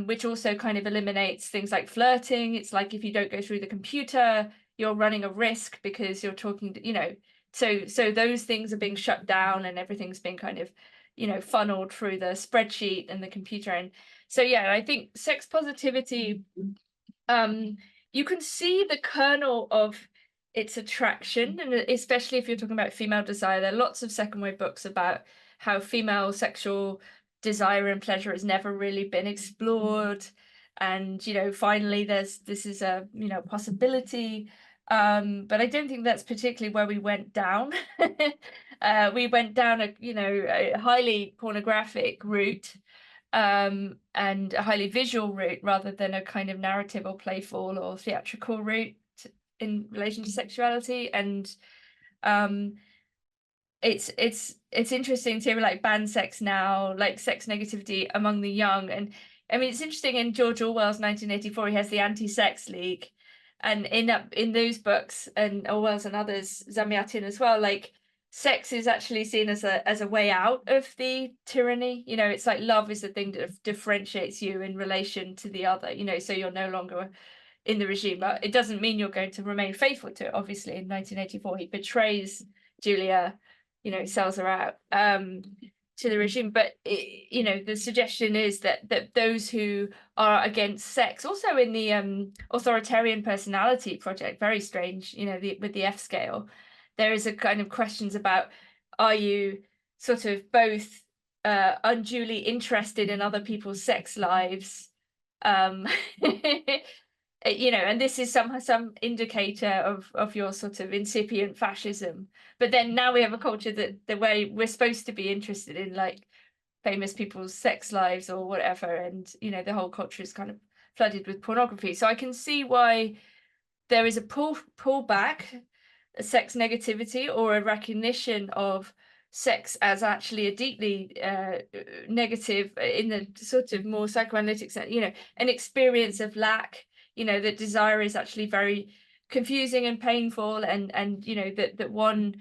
which also kind of eliminates things like flirting. It's like if you don't go through the computer, you're running a risk because you're talking to, you know, so those things are being shut down and everything's been kind of, you know, funneled through the spreadsheet and the computer. And so yeah, I think sex positivity, you can see the kernel of its attraction, and especially if you're talking about female desire. There are lots of second wave books about how female sexual desire and pleasure has never really been explored, and you know, finally this is a, you know, possibility. But I don't think that's particularly where we went down. We went down a, you know, a highly pornographic route, and a highly visual route rather than a kind of narrative or playful or theatrical route in relation to sexuality. And it's interesting to like ban sex now, like sex negativity among the young. And I mean, it's interesting, in George Orwell's 1984 he has the Anti-Sex League, and in those books, and Orwell's and others, Zamyatin as well, like sex is actually seen as a way out of the tyranny. You know, it's like love is the thing that differentiates you in relation to the other, you know, so you're no longer in the regime, but it doesn't mean you're going to remain faithful to it. Obviously in 1984 he betrays Julia, you know, sells her out to the regime. But you know, the suggestion is that those who are against sex, also in the authoritarian personality project, very strange, you know, with the F scale, there is a kind of questions about, are you sort of both unduly interested in other people's sex lives, you know, and this is some indicator of your sort of incipient fascism. But then now we have a culture that the way we're supposed to be interested in like famous people's sex lives or whatever, and you know, the whole culture is kind of flooded with pornography. So I can see why there is a pull back, a sex negativity, or a recognition of sex as actually a deeply negative, in the sort of more psychoanalytic sense, you know, an experience of lack, you know, that desire is actually very confusing and painful, and you know, that one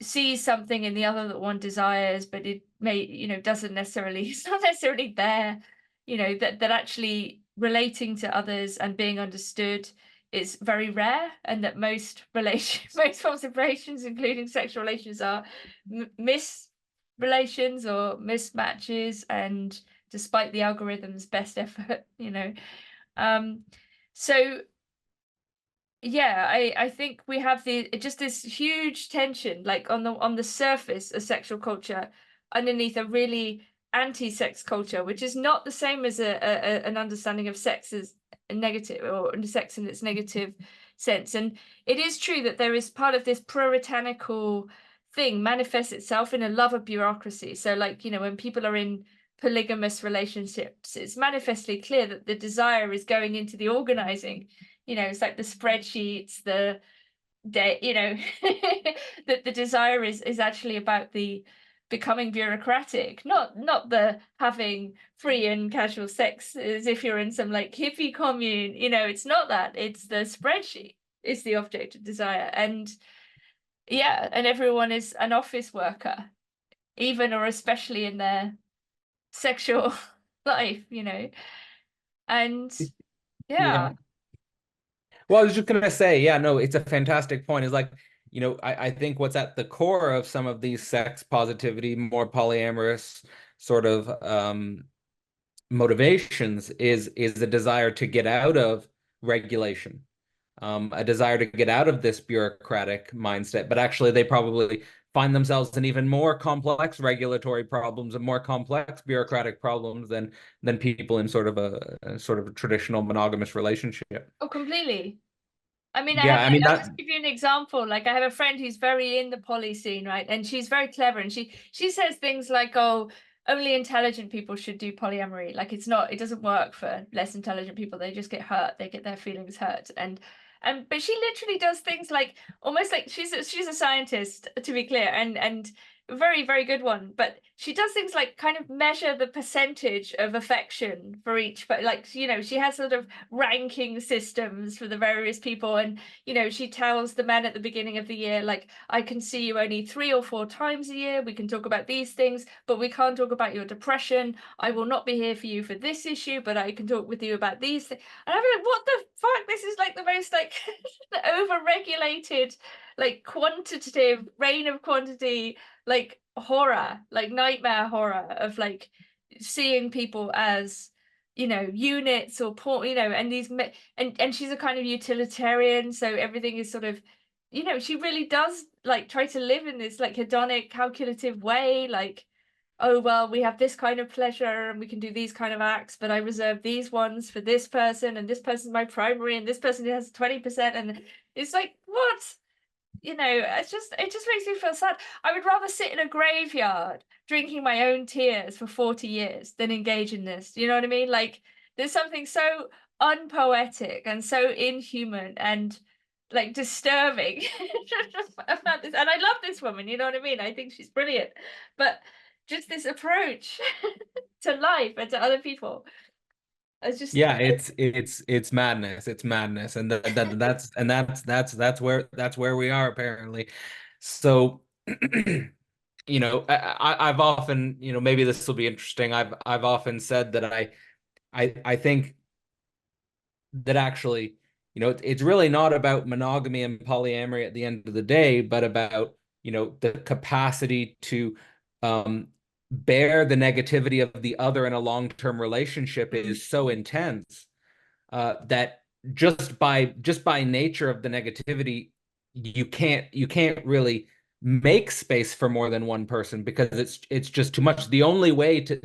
sees something in the other that one desires, but it may, you know, doesn't necessarily, it's not necessarily there, you know, that actually relating to others and being understood is very rare, and that most most forms of relations, including sexual relations, are mis relations or mismatches, and despite the algorithm's best effort, you know. So yeah, I think we have just this huge tension, like on the surface of sexual culture, underneath a really anti-sex culture, which is not the same as an understanding of sex as a negative, or sex in its negative sense. And it is true that there is part of this puritanical thing manifests itself in a love of bureaucracy. So like, you know, when people are in polygamous relationships, it's manifestly clear that the desire is going into the organizing. You know, it's like the spreadsheets, the day, you know, that the desire is actually about the becoming bureaucratic, not the having free and casual sex as if you're in some like hippie commune. You know, it's not that. It's the spreadsheet is the object of desire. And yeah, and everyone is an office worker, even or especially in their sexual life, you know. And yeah. Well, I was just gonna say, yeah, no, it's a fantastic point. It's like, you know, I think what's at the core of some of these sex positivity, more polyamorous sort of motivations is the desire to get out of regulation, a desire to get out of this bureaucratic mindset. But actually, they probably find themselves in even more complex regulatory problems and more complex bureaucratic problems than people in sort of a sort of a traditional monogamous relationship. Oh, completely. I mean, Yeah, I mean I'll that. just give you an example. Like, I have a friend who's very in the poly scene, right? And she's very clever, and she says things like, "Oh, only intelligent people should do polyamory. Like, it doesn't work for less intelligent people. They just get hurt. They get their feelings hurt." But she literally does things like almost like she's a scientist, to be clear, and a very, very good one. But she does things like kind of measure the percentage of affection for each, but like, you know, she has sort of ranking systems for the various people. And, you know, she tells the men at the beginning of the year, like, I can see you only 3 or 4 times a year. We can talk about these things, but we can't talk about your depression. I will not be here for you for this issue, but I can talk with you about these things. And I'm like, what the fuck? This is like the most like over-regulated, like quantitative, reign of quantity, like horror, like nightmare horror of like seeing people as, you know, units or poor, you know, and and she's a kind of utilitarian, so everything is sort of, you know, she really does like try to live in this like hedonic calculative way, like, oh well, we have this kind of pleasure and we can do these kind of acts, but I reserve these ones for this person, and this person's my primary, and this person has 20%. And it's like, what? You know, it just makes me feel sad. I would rather sit in a graveyard drinking my own tears for 40 years than engage in this. You know what I mean? Like, there's something so unpoetic and so inhuman and like disturbing about this. And I love this woman, you know what I mean? I think she's brilliant. But just this approach to life and to other people. It's just Yeah, it's madness. It's madness, and that's where we are apparently. So, you know, I've often, you know, maybe this will be interesting. I've often said that I think that actually, you know, it's really not about monogamy and polyamory at the end of the day, but about, you know, the capacity to bear the negativity of the other in a long-term relationship is so intense that just by nature of the negativity, you can't really make space for more than one person because it's just too much. The only way to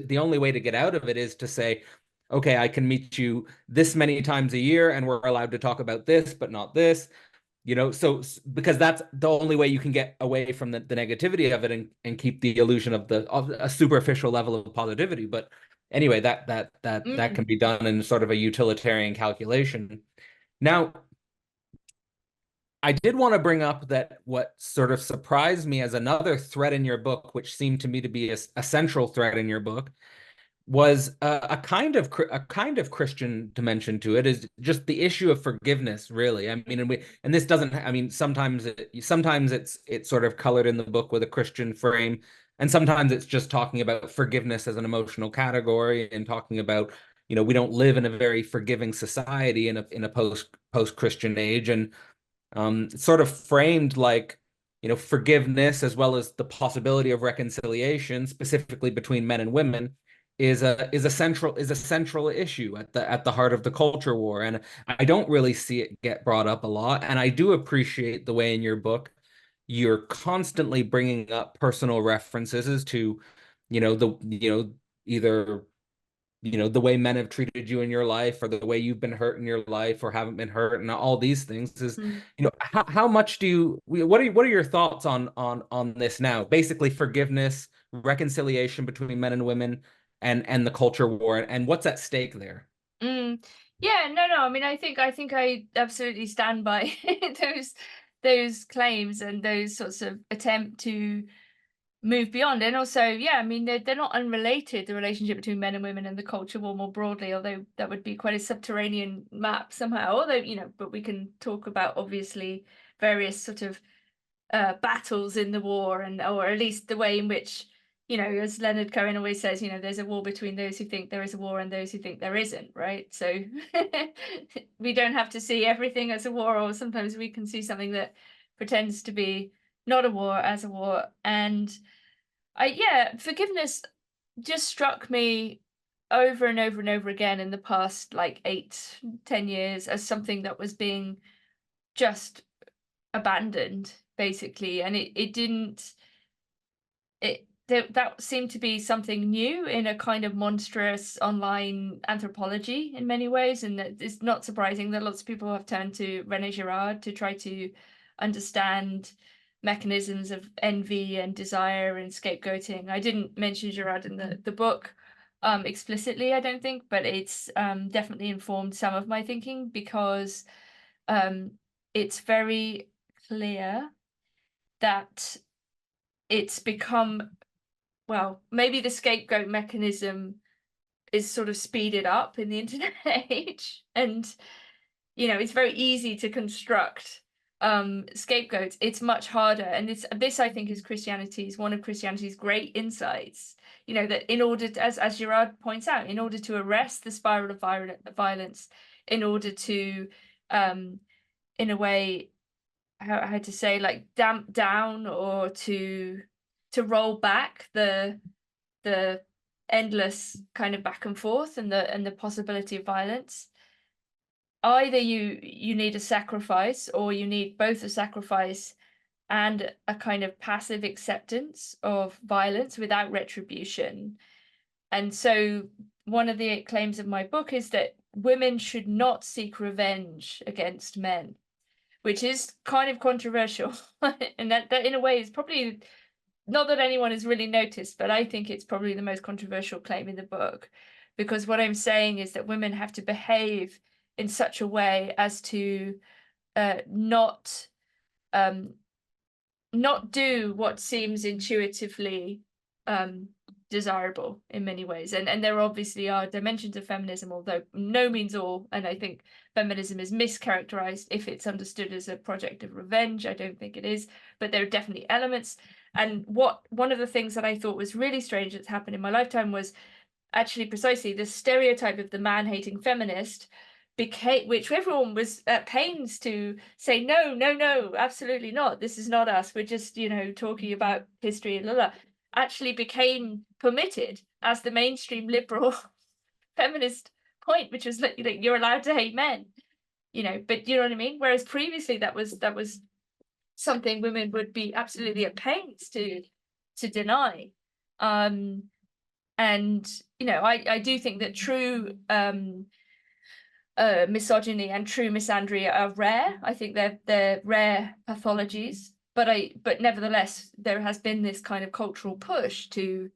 get out of it is to say, okay, I can meet you this many times a year and we're allowed to talk about this, but not this. So because that's the only way you can get away from the negativity of it and keep the illusion of a superficial level of positivity. But anyway, that can be done in sort of a utilitarian calculation. Now, I did want to bring up that what sort of surprised me as another thread in your book, which seemed to me to be a central thread in your book, was a kind of Christian dimension to it, is just the issue of forgiveness, really. I mean, and this doesn't, I mean, sometimes it's sort of colored in the book with a Christian frame, and sometimes it's just talking about forgiveness as an emotional category and talking about, we don't live in a very forgiving society in a post-Christian age. And it's sort of framed like, forgiveness as well as the possibility of reconciliation, specifically between men and women, is a central issue at the heart of the culture war. And I don't really see it get brought up a lot. And I do appreciate the way in your book you're constantly bringing up personal references to, either the way men have treated you in your life, or the way you've been hurt in your life or haven't been hurt, and all these things. Is how much do you what are your thoughts on this now? Basically, forgiveness, reconciliation between men and women, and the culture war, and what's at stake there? Yeah, no. I mean, I absolutely stand by those claims and those sorts of attempt to move beyond. And also, yeah, I mean, they're not unrelated, the relationship between men and women and the culture war more broadly, although that would be quite a subterranean map somehow. Although, but we can talk about obviously various sort of battles in the war, or at least the way in which, as Leonard Cohen always says, there's a war between those who think there is a war and those who think there isn't, right? So we don't have to see everything as a war, or sometimes we can see something that pretends to be not a war as a war. And forgiveness just struck me over and over and over again in the past like 8-10 years as something that was being just abandoned, basically. And it didn't it that seemed to be something new in a kind of monstrous online anthropology in many ways. And it's not surprising that lots of people have turned to René Girard to try to understand mechanisms of envy and desire and scapegoating. I didn't mention Girard in the book explicitly, I don't think, but it's definitely informed some of my thinking, because it's very clear that it's become, well, maybe the scapegoat mechanism is sort of speeded up in the internet age. And, it's very easy to construct scapegoats. It's much harder. And this I think is one of Christianity's great insights, that in order to, as Girard points out, in order to arrest the spiral of violence, in order to, in a way, how to say, like, damp down, or to roll back the endless kind of back and forth and the possibility of violence, either you need a sacrifice, or you need both a sacrifice and a kind of passive acceptance of violence without retribution. And so one of the claims of my book is that women should not seek revenge against men, which is kind of controversial. And that in a way is probably not that anyone has really noticed, but I think it's probably the most controversial claim in the book, because what I'm saying is that women have to behave in such a way as to not do what seems intuitively desirable in many ways. And there obviously are dimensions of feminism, although no means all. And I think feminism is mischaracterized if it's understood as a project of revenge. I don't think it is, but there are definitely elements. And one of the things that I thought was really strange that's happened in my lifetime was actually precisely the stereotype of the man-hating feminist, which everyone was at pains to say, no, absolutely not. This is not us. We're just, talking about history and blah, blah, actually became permitted as the mainstream liberal feminist point, which was you're allowed to hate men, but you know what I mean? Whereas previously that was something women would be absolutely at pains to deny. And I do think that true misogyny and true misandry are rare. I think they're rare pathologies, but nevertheless there has been this kind of cultural push to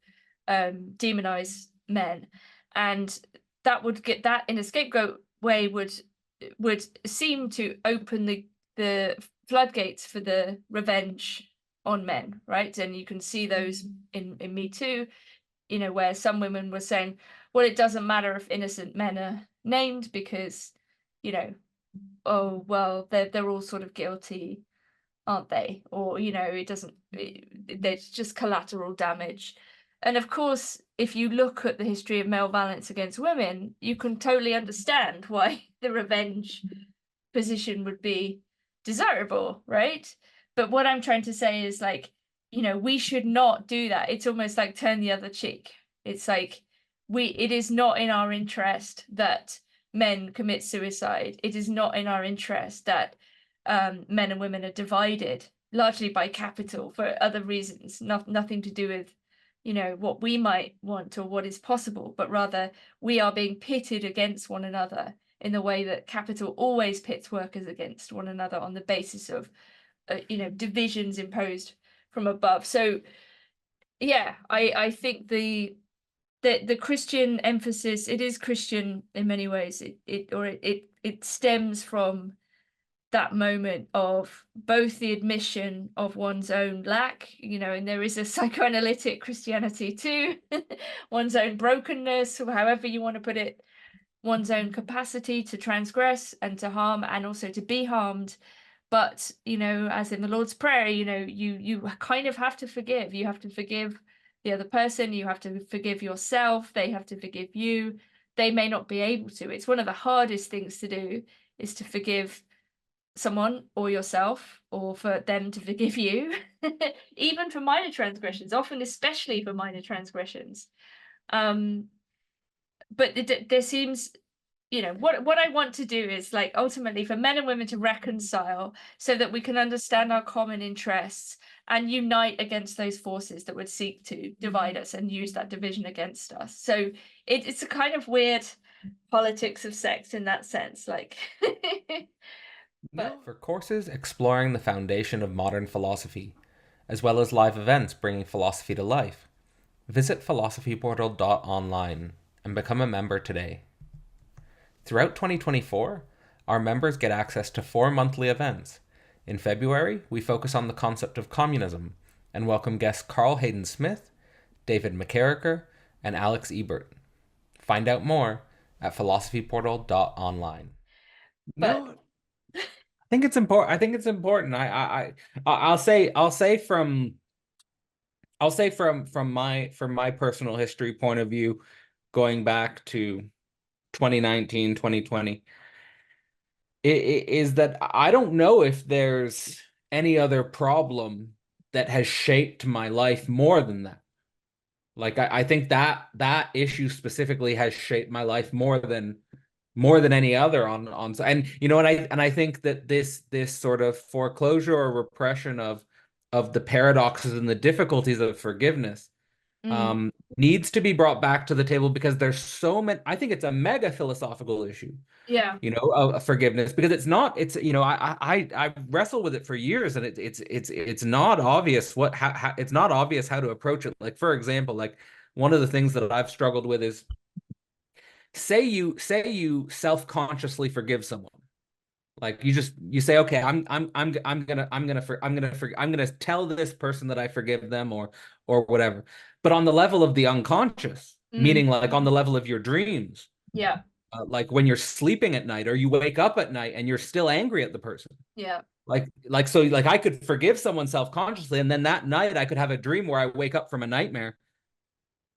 demonize men, and that would get that in a scapegoat way would seem to open the floodgates for the revenge on men, right? And you can see those in Me Too, where some women were saying, well, it doesn't matter if innocent men are named because, oh, well, they're all sort of guilty, aren't they? Or, there's just collateral damage. And of course, if you look at the history of male violence against women, you can totally understand why the revenge position would be desirable, right? But what I'm trying to say is, like, we should not do that. It's almost like turn the other cheek. It's like it is not in our interest that men commit suicide. It is not in our interest that men and women are divided largely by capital for other reasons, nothing to do with what we might want or what is possible, but rather we are being pitted against one another in the way that capital always pits workers against one another on the basis of divisions imposed from above. So yeah, I think the Christian emphasis, it is Christian in many ways. It stems from that moment of both the admission of one's own lack, and there is a psychoanalytic Christianity too, one's own brokenness, or however you want to put it, one's own capacity to transgress and to harm and also to be harmed. But as in the Lord's Prayer, you kind of have to forgive. You have to forgive the other person, you have to forgive yourself, they have to forgive you. They may not be able to. It's one of the hardest things to do, is to forgive someone or yourself, or for them to forgive you. Even for minor transgressions, often especially for minor transgressions. But there seems, what I want to do is, like, ultimately for men and women to reconcile so that we can understand our common interests and unite against those forces that would seek to divide us and use that division against us. So it's a kind of weird politics of sex in that sense, like. For courses exploring the foundation of modern philosophy, as well as live events bringing philosophy to life, visit philosophyportal.online and become a member today. Throughout 2024, our members get access to 4 monthly events. In February, we focus on the concept of communism and welcome guests Carl Hayden Smith, David McCarricker, and Alex Ebert. Find out more at philosophyportal.online. No, I think it's important. I'll say from my personal history point of view, going back to 2019, 2020, is that I don't know if there's any other problem that has shaped my life more than that. Like I think that issue specifically has shaped my life more than any other on and I think that this sort of foreclosure or repression of the paradoxes and the difficulties of forgiveness needs to be brought back to the table, because there's so many. I think it's a mega philosophical issue, of forgiveness, because I wrestle with it for years, and it's not obvious it's not obvious how to approach it. Like, for example, like one of the things that I've struggled with is, say you self-consciously forgive someone. Like you say, okay, I'm gonna tell this person that I forgive them, or whatever. But on the level of the unconscious, meaning like on the level of your dreams, like when you're sleeping at night or you wake up at night and you're still angry at the person. So I could forgive someone self-consciously, and then that night I could have a dream where I wake up from a nightmare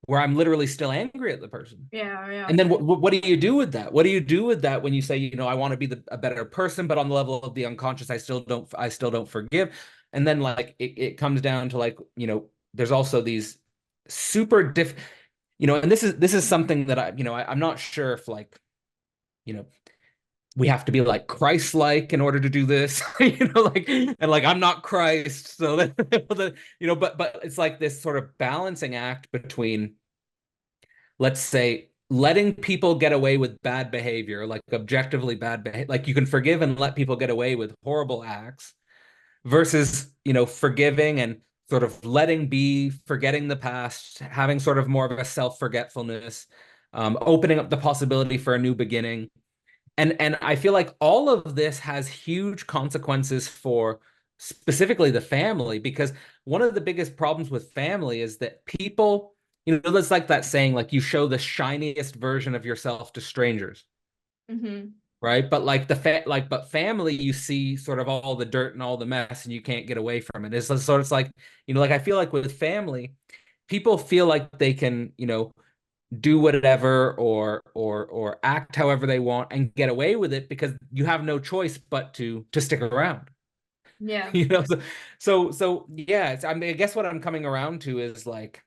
where I'm literally still angry at the person. And then what do you do with that? What do you do with that when you say, I want to be a better person, but on the level of the unconscious, I still don't forgive. And then like it comes down to like, there's also these super and this is something that I'm not sure if, like, we have to be like Christ-like in order to do this, you know, like, and like I'm not Christ, so that, you know, but it's like this sort of balancing act between, let's say, letting people get away with bad behavior, like objectively bad behavior, like you can forgive and let people get away with horrible acts, versus, you know, forgiving and sort of letting be, forgetting the past, having sort of more of a self-forgetfulness, opening up the possibility for a new beginning. And I feel like all of this has huge consequences for specifically the family, because one of the biggest problems with family is that people, you know, there's like that saying, like you show the shiniest version of yourself to strangers. Right? But like but family, you see sort of all the dirt and all the mess, and you can't get away from it. It's like, you know, like I feel like with family, people feel like they can, you know, do whatever or act however they want and get away with it because you have no choice but to stick around. Yeah. You know, so yeah, I mean, I guess what I'm coming around to is like,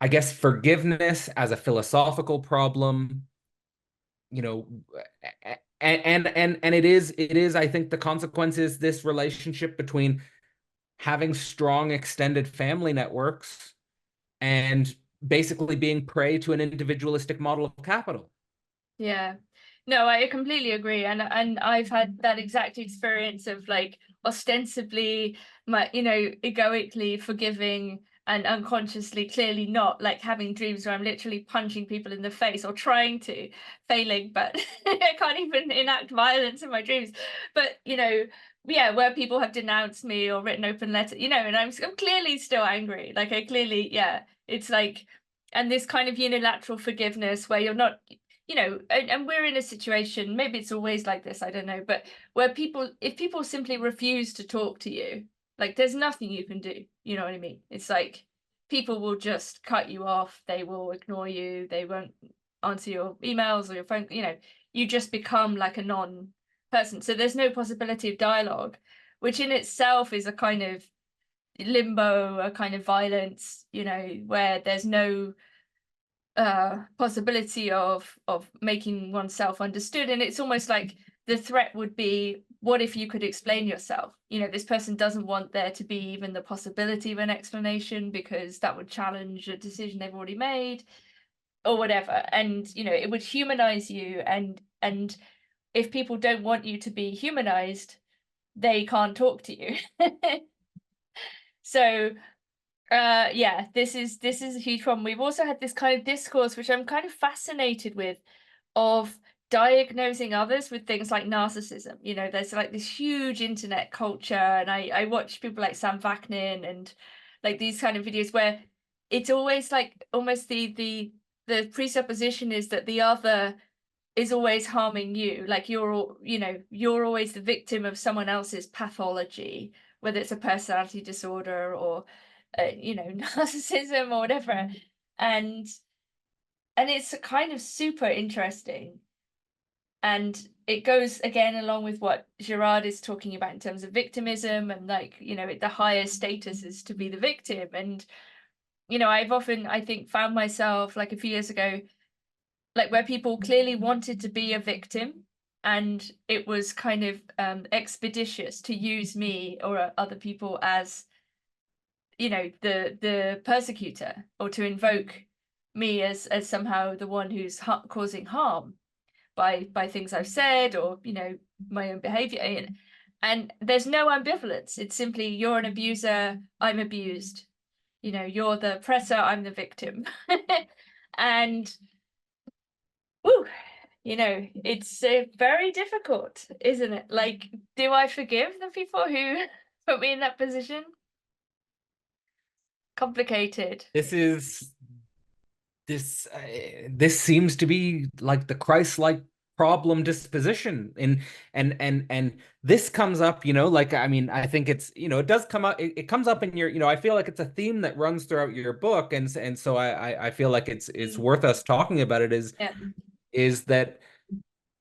I guess forgiveness as a philosophical problem, you know, and it is I think the consequence is this relationship between having strong extended family networks and basically being prey to an individualistic model of capital. Yeah. No, I completely agree. And I've had that exact experience of like ostensibly you know, egoically forgiving and unconsciously clearly not, like having dreams where I'm literally punching people in the face or trying to, failing, but I can't even enact violence in my dreams. But you know, yeah, where people have denounced me or written open letters, you know, and I'm clearly still angry. Like I clearly, yeah, it's like, and this kind of unilateral forgiveness where you're not, you know, and we're in a situation, maybe it's always like this, I don't know, but where people, if people simply refuse to talk to you, like there's nothing you can do, you know what I mean? It's like people will just cut you off, they will ignore you, they won't answer your emails or your phone, you know, you just become like a non-person. So there's no possibility of dialogue, which in itself is a kind of limbo, a kind of violence, you know, where there's no possibility of making oneself understood. And it's almost like the threat would be, what if you could explain yourself? You know, this person doesn't want there to be even the possibility of an explanation because that would challenge a decision they've already made or whatever. And you know, it would humanize you, and if people don't want you to be humanized, they can't talk to you. So yeah, this is a huge problem. We've also had this kind of discourse, which I'm kind of fascinated with, of diagnosing others with things like narcissism. You know, there's like this huge internet culture, and I watch people like Sam Vaknin and like these kind of videos where it's always like almost the presupposition is that the other is always harming you, like you know, you're always the victim of someone else's pathology, whether it's a personality disorder or you know, narcissism or whatever. And it's kind of super interesting, and it goes again along with what Girard is talking about in terms of victimism, and like, you know, the higher status is to be the victim. And you know, I've often, I think, found myself like a few years ago, like where people clearly wanted to be a victim, and it was kind of expeditious to use me or other people as, you know, the persecutor, or to invoke me as somehow the one who's causing harm by things I've said, or you know, my own behavior. And there's no ambivalence. It's simply, you're an abuser, I'm abused. You know, you're the oppressor, I'm the victim. And woo, you know, it's very difficult, isn't it? Like, do I forgive the people who put me in that position? Complicated. This seems to be like the Christ-like problem disposition. And this comes up, you know, like, I mean, I think it's, you know, it does come up, it comes up in your, you know, I feel like it's a theme that runs throughout your book, and so I feel like it's worth us talking about it, Yeah. is that,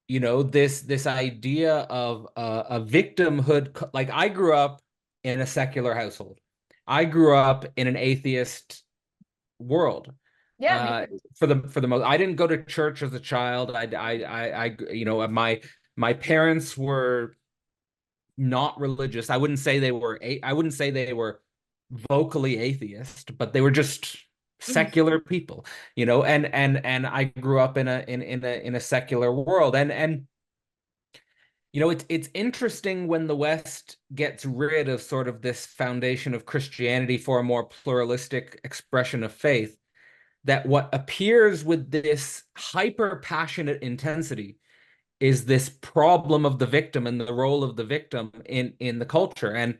you know, this idea of a victimhood. Like, I grew up in a secular household. I grew up in an atheist world. Yeah, me too. For the most, I didn't go to church as a child. You know, My parents were not religious. I wouldn't say they were vocally atheist, but they were just secular people, you know, and I grew up in a secular world. And you know, it's interesting when the West gets rid of sort of this foundation of Christianity for a more pluralistic expression of faith, that what appears with this hyper passionate intensity is this problem of the victim and the role of the victim in the culture. And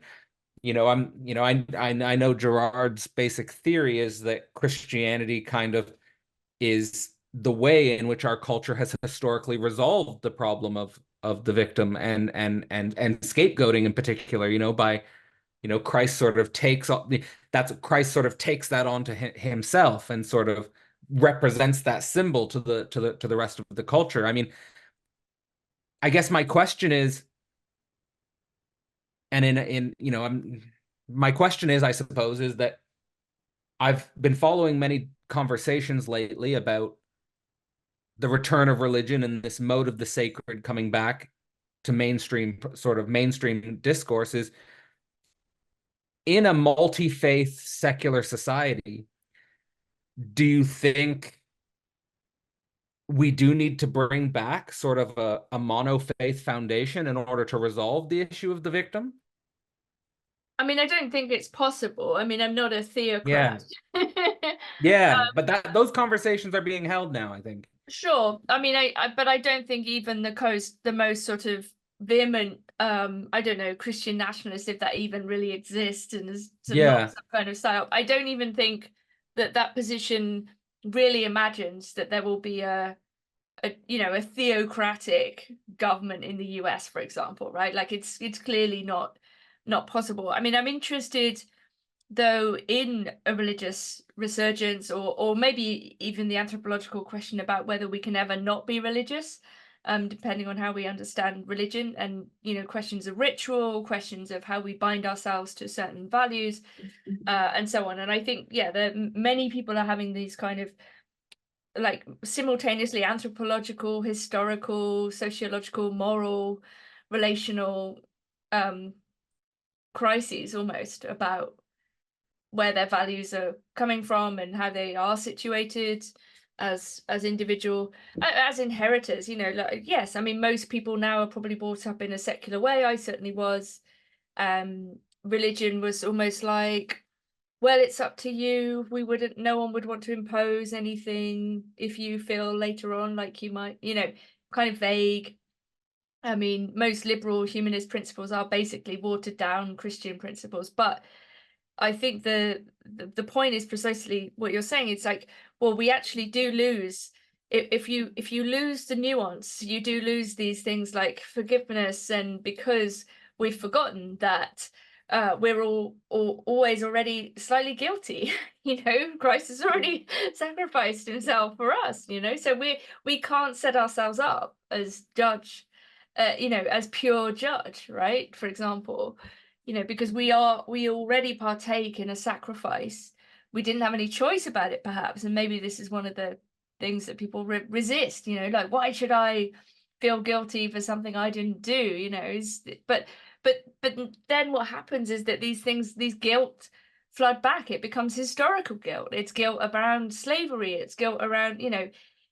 I know Girard's basic theory is that Christianity kind of is the way in which our culture has historically resolved the problem of the victim and scapegoating in particular, you know, by, you know, Christ sort of takes Christ sort of takes that onto himself and sort of represents that symbol to the rest of the culture. I mean, I guess my question is, and in you know, my question is, I suppose, is that I've been following many conversations lately about the return of religion and this mode of the sacred coming back to mainstream discourses in a multi-faith secular society. Do you think we do need to bring back sort of a monofaith foundation in order to resolve the issue of the victim? I mean, I don't think it's possible. I mean, I'm not a theocrat. Yeah, but those conversations are being held now, I think. Sure. I mean, but I don't think even the most sort of vehement, I don't know, Christian nationalists, if that even really exists, and is not some kind of psyop. I don't even think that position really imagines that there will be a theocratic government in the US, for example, right? Like it's clearly not possible. I mean, I'm interested though in a religious resurgence, or maybe even the anthropological question about whether we can ever not be religious, depending on how we understand religion, and questions of ritual, questions of how we bind ourselves to certain values, and so on. And I think, many people are having these kind of like simultaneously anthropological, historical, sociological, moral, relational crises almost about where their values are coming from and how they are situated as individual, as inheritors. Like, yes, I mean, most people now are probably brought up in a secular way. I certainly was. Religion was almost like, well, it's up to you. No one would want to impose anything if you feel later on like you might, kind of vague. I mean, most liberal humanist principles are basically watered down Christian principles, but I think the point is precisely what you're saying. It's like, well, we actually do lose, if you lose the nuance, you do lose these things like forgiveness, and because we've forgotten that we're all always already slightly guilty. Christ has already sacrificed himself for us. So we can't set ourselves up as judge, as pure judge, right? For example, because we already partake in a sacrifice. We didn't have any choice about it, perhaps, and maybe this is one of the things that people resist. Like, why should I feel guilty for something I didn't do? But then what happens is that these guilt flood back. It becomes historical guilt. It's guilt around slavery. It's guilt around,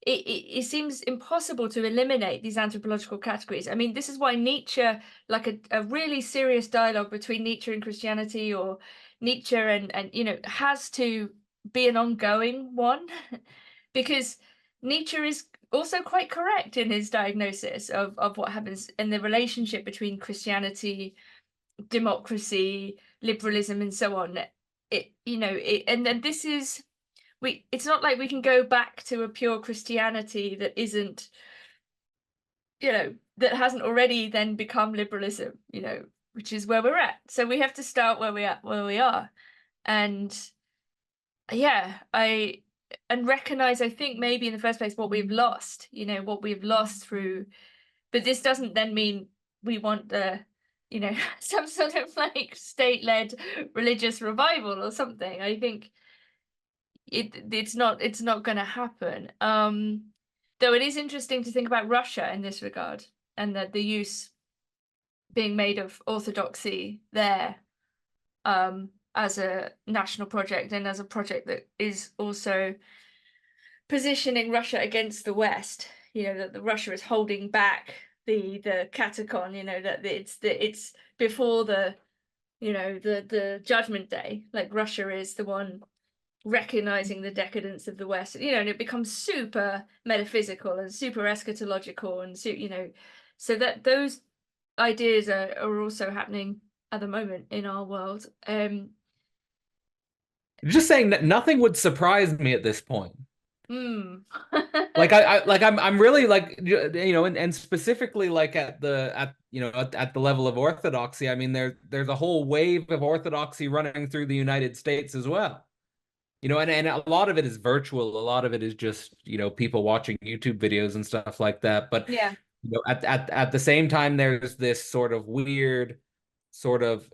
it seems impossible to eliminate these anthropological categories. I mean, this is why Nietzsche, like a really serious dialogue between Nietzsche and Christianity, or Nietzsche and has to be an ongoing one, because Nietzsche is also quite correct in his diagnosis of what happens in the relationship between Christianity, democracy, liberalism, and so on. And then this is, it's not like we can go back to a pure Christianity that isn't, that hasn't already then become liberalism, which is where we're at. So we have to start where we are. And and recognize, I think, maybe in the first place what we've lost, through, but this doesn't then mean we want some sort of like state-led religious revival or something. I think it's not going to happen. Though it is interesting to think about Russia in this regard. and the use being made of orthodoxy there as a national project and as a project that is also positioning Russia against the West. That the Russia is holding back the catacon. That it's before the Judgment Day. Like, Russia is the one recognizing the decadence of the West. And it becomes super metaphysical and super eschatological, and so that those ideas are also happening at the moment in our world. Just saying that nothing would surprise me at this point. Like I'm really like, and specifically like at the level of orthodoxy. I mean, there's a whole wave of orthodoxy running through the United States as well. And a lot of it is virtual. A lot of it is just, people watching YouTube videos and stuff like that. But yeah, at the same time, there's this sort of weird sort of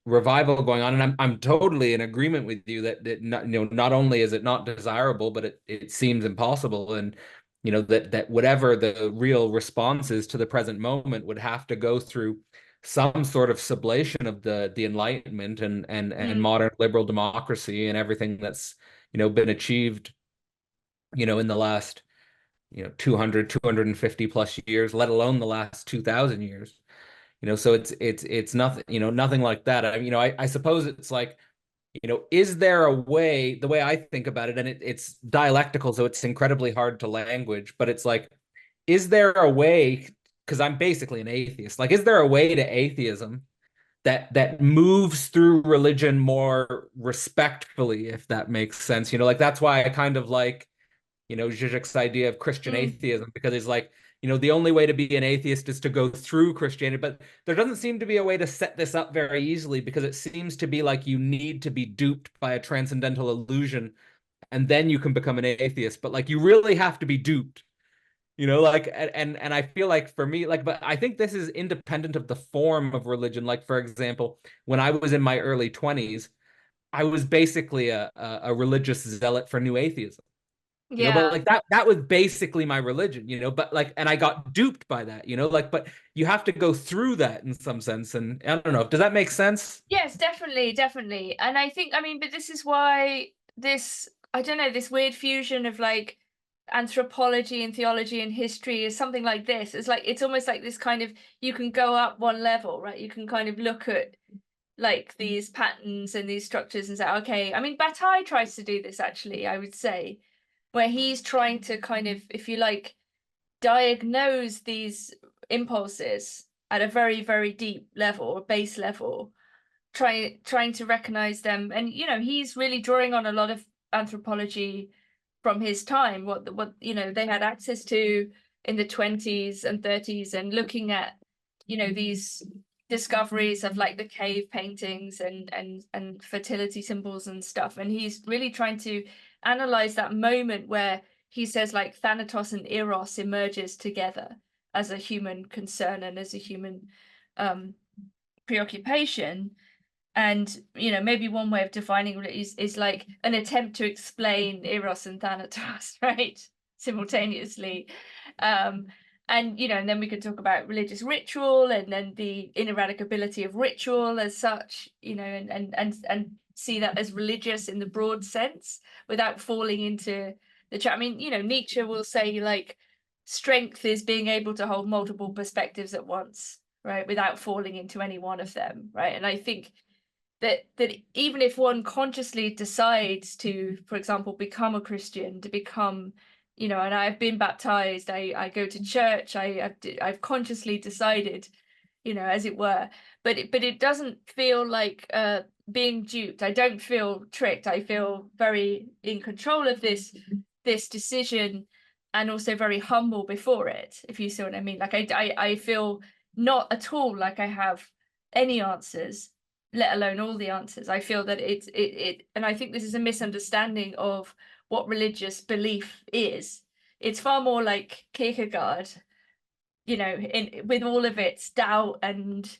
revival going on, and I'm totally in agreement with you that not only is it not desirable, but it seems impossible, and that whatever the real response is to the present moment would have to go through some sort of sublation of the Enlightenment and modern liberal democracy and everything that's been achieved in the last 250 plus years, let alone the last 2,000 years. So it's nothing, nothing like that. I suppose it's like, is there a way, the way I think about it, and it's dialectical, so it's incredibly hard to language, but it's like, is there a way, because I'm basically an atheist, like, is there a way to atheism that moves through religion more respectfully, if that makes sense? Like, that's why I kind of like, Zizek's idea of Christian atheism, because it's like, the only way to be an atheist is to go through Christianity. But there doesn't seem to be a way to set this up very easily, because it seems to be like you need to be duped by a transcendental illusion, and then you can become an atheist. But like, you really have to be duped, like, and I feel like for me, like, but I think this is independent of the form of religion. Like, for example, when I was in my early 20s, I was basically a religious zealot for new atheism. But like that was basically my religion, but like, and I got duped by that, like, but you have to go through that in some sense. And I don't know, does that make sense? Yes, definitely. And I think, but this is why I don't know, this weird fusion of like anthropology and theology and history is something like this. It's like, it's almost like this kind of, you can go up one level, right? You can kind of look at like these patterns and these structures and say, okay, Bataille tries to do this, actually, I would say, where he's trying to kind of, if you like, diagnose these impulses at a very, very deep level, or base level, trying to recognize them. And he's really drawing on a lot of anthropology from his time, what they had access to in the 20s and 30s, and looking at these discoveries of like the cave paintings and fertility symbols and stuff. And he's really trying to analyze that moment where he says like Thanatos and Eros emerges together as a human concern and as a human preoccupation. And maybe one way of defining it is like an attempt to explain Eros and Thanatos, right, simultaneously. And and then we could talk about religious ritual, and then the ineradicability of ritual as such, and see that as religious in the broad sense, without falling into the chat. Nietzsche will say like strength is being able to hold multiple perspectives at once, right, without falling into any one of them, right? And I think that even if one consciously decides to, for example, become a Christian, to become, and I've been baptized, I go to church, I've consciously decided, as it were, but it doesn't feel like being duped. I don't feel tricked. I feel very in control of this decision, and also very humble before it, if you see what I mean. Like, I feel not at all like I have any answers, let alone all the answers. I feel that it and I think this is a misunderstanding of what religious belief is. It's far more like Kierkegaard, with all of its doubt and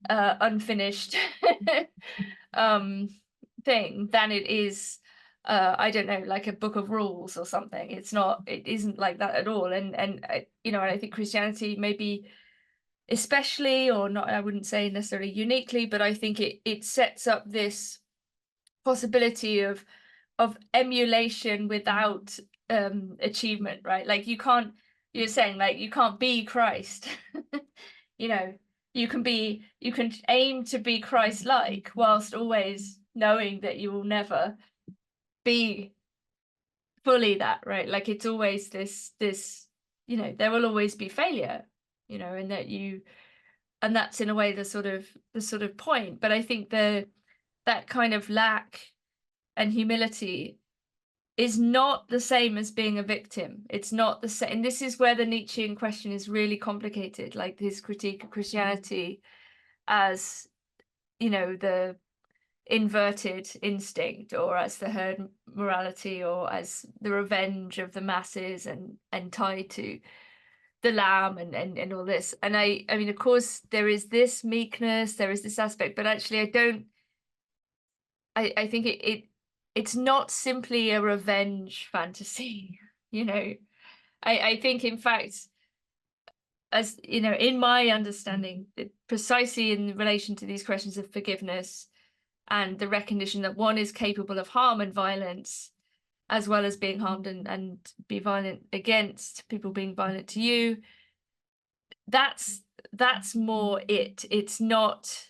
unfinished thing, than it is I don't know, like a book of rules or something. It's not, it isn't like that at all. And you know, and I think Christianity maybe especially, or not, I wouldn't say necessarily uniquely, but I think it sets up this possibility of emulation without achievement, right? Like you're saying like you can't be Christ. You know, you can aim to be Christ-like whilst always knowing that you will never be fully that, right? Like it's always this, you know, there will always be failure, you know, and that's in a way the sort of point. But I think that kind of lack and humility is not the same as being a victim. It's not the same. And this is where the Nietzschean question is really complicated, like his critique of Christianity as, you know, the inverted instinct, or as the herd morality, or as the revenge of the masses, and tied to the lamb, and all this. And I mean, of course there is this meekness, there is this aspect, but actually I think it's not simply a revenge fantasy. You know, I think in fact, as you know, in my understanding, precisely in relation to these questions of forgiveness and the recognition that one is capable of harm and violence, as well as being harmed and be violent against people being violent to you, that's more it. It's not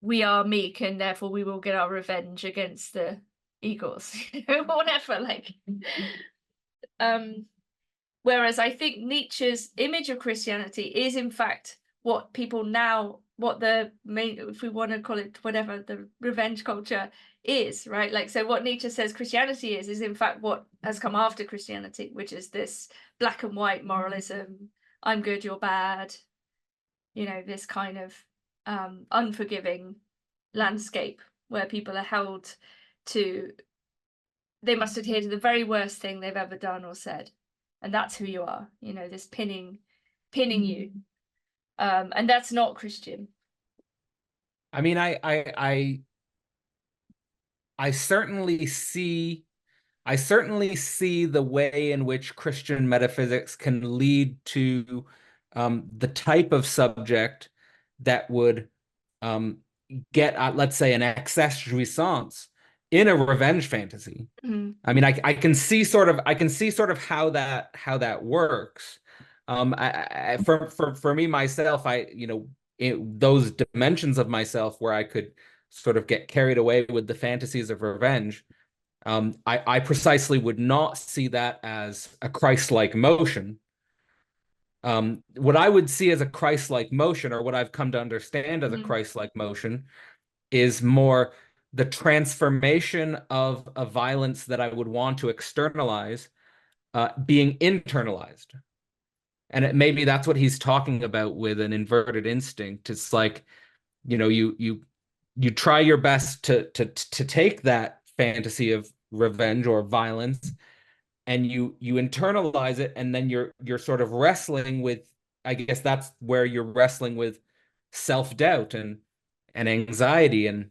we are meek and therefore we will get our revenge against the eagles, you know, or whatever. Like, whereas I think Nietzsche's image of Christianity is in fact what people now, what the main, if we want to call it whatever, the revenge culture is, right? Like, so what Nietzsche says Christianity is in fact what has come after Christianity, which is this black and white moralism. I'm good, you're bad. You know, this kind of unforgiving landscape where people are held to, they must adhere to the very worst thing they've ever done or said, and that's who you are, you know, this pinning you, and that's not Christian. I mean, I certainly see the way in which Christian metaphysics can lead to the type of subject that would get, let's say, an excess jouissance in a revenge fantasy. I mean, I can see sort of how that works. For me myself, you know, those dimensions of myself where I could sort of get carried away with the fantasies of revenge. I precisely would not see that as a Christ-like motion. What I would see as a Christ-like motion, or what I've come to understand as a Christ-like motion, is more the transformation of a violence that I would want to externalize being internalized. And maybe that's what he's talking about with an inverted instinct. It's like, you know, you try your best to take that fantasy of revenge or violence, and you internalize it, and then you're sort of wrestling with, I guess that's where you're wrestling with self-doubt and anxiety, and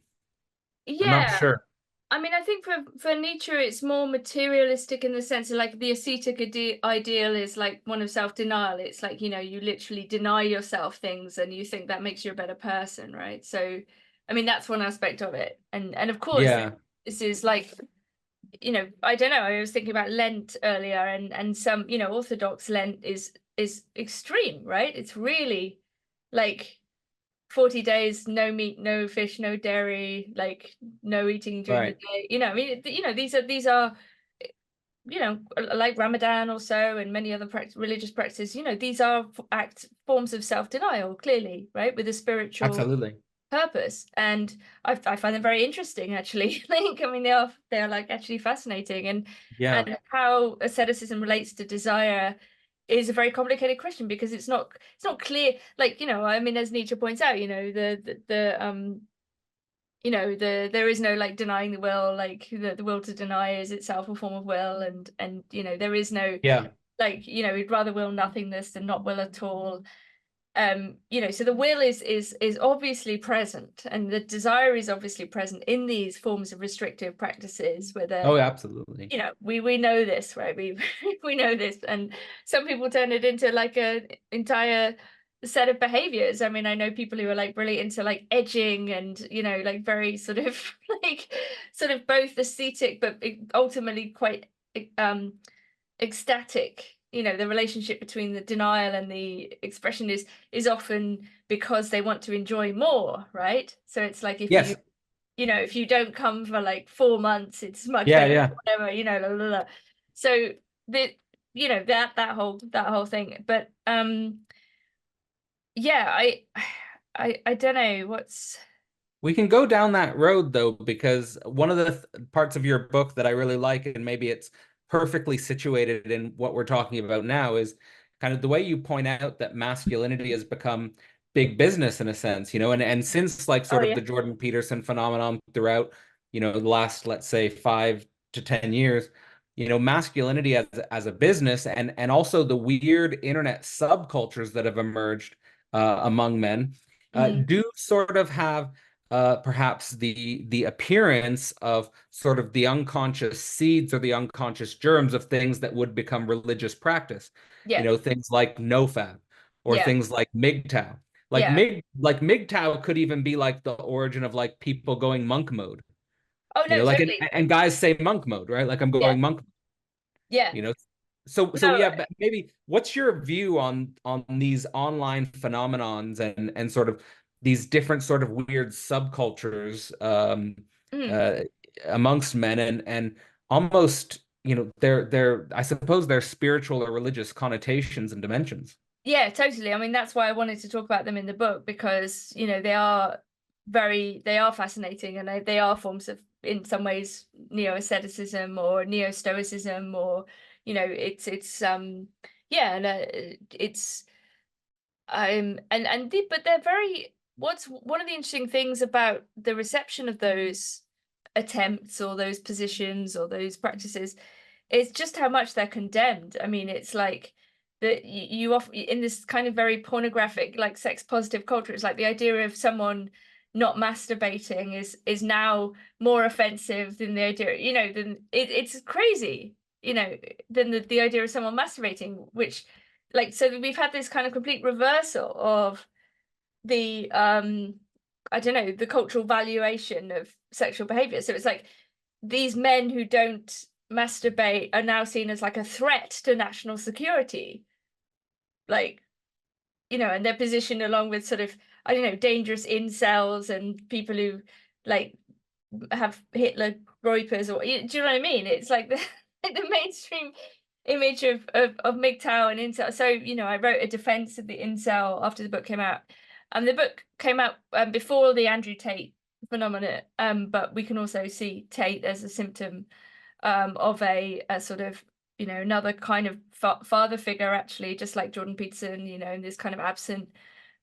I'm not Yeah, sure. I mean, I think for Nietzsche, it's more materialistic in the sense of like the ascetic ideal is like one of self-denial. It's like, you know, you literally deny yourself things and you think that makes you a better person, right? So, I mean, that's one aspect of it. And of course, Yeah. this is like, you know, I don't know, I was thinking about Lent earlier, and some, you know, Orthodox Lent is extreme, right? It's really like 40 days, no meat, no fish, no dairy, like no eating during the Right. day. You know, I mean, you know, these are, you know, like Ramadan also, and many other religious practices, you know, these are forms of self-denial, clearly, right? With a spiritual Absolutely. purpose. And I find them very interesting, actually. Like, I mean, they're like actually fascinating. Yeah. And how asceticism relates to desire is a very complicated question, because it's not clear. Like, you know, I mean, as Nietzsche points out, you know, you know, there is no like denying the will, like the will to deny is itself a form of will, and you know, there is no Yeah. like, you know, we'd rather will nothingness than not will at all. you know, so the will is obviously present, and the desire is obviously present in these forms of restrictive practices, where Oh, absolutely. you know, we know this, right? We know this, and some people turn it into like a entire set of behaviors. I mean, I know people who are like really into like edging, and you know, like very sort of like sort of both aesthetic but ultimately quite ecstatic. You know, the relationship between the denial and the expression is often because they want to enjoy more, right? So it's like if Yes. you know, if you don't come for like 4 months, it's much Yeah, better, yeah. whatever, you know, blah, blah, blah. So the, you know, that whole thing. But yeah, I don't know what's. We can go down that road though, because one of the parts of your book that I really like, and maybe it's perfectly situated in what we're talking about now, is kind of the way you point out that masculinity has become big business in a sense, you know, and since like Oh sort of yeah. the Jordan Peterson phenomenon throughout, you know, the last, let's say, 5 to 10 years, you know, masculinity as a business, and also the weird internet subcultures that have emerged among men, do sort of have perhaps the appearance of sort of the unconscious seeds or the unconscious germs of things that would become religious practice. You Yeah. know, things like nofap or Yeah. things like MGTOW. Yeah. Like MGTOW could even be like the origin of like people going monk mode. Oh You no, know, like totally. and guys say monk mode, right? Like I'm Yeah. going monk, Yeah. you know. So No. yeah, but maybe what's your view on these online phenomenons and sort of these different sort of weird subcultures Mm. uh amongst men, and almost, you know, they're I suppose they're spiritual or religious connotations and dimensions. Yeah, totally. I mean, that's why I wanted to talk about them in the book, because, you know, they are fascinating, and they are forms of, in some ways, neo-asceticism or neo-stoicism, or, you know, yeah, and it's but they're very, what's one of the interesting things about the reception of those attempts or those positions or those practices, it's just how much they're condemned. I mean, it's like that you often, in this kind of very pornographic, like sex positive culture, it's like the idea of someone not masturbating is now more offensive than the idea, you know, than it's crazy, you know, than the idea of someone masturbating, which, like, so we've had this kind of complete reversal of the I don't know, the cultural valuation of sexual behavior. So it's like these men who don't masturbate are now seen as like a threat to national security, like, you know, and they're positioned along with sort of, I don't know, dangerous incels and people who like have Hitler groypers, or do you know what I mean? It's like the like the mainstream image of MGTOW and incel. So, you know, I wrote a defense of the incel after the book came out. And the book came out before the Andrew Tate phenomenon, but we can also see Tate as a symptom of a sort of, you know, another kind of father figure, actually, just like Jordan Peterson, you know, in this kind of absent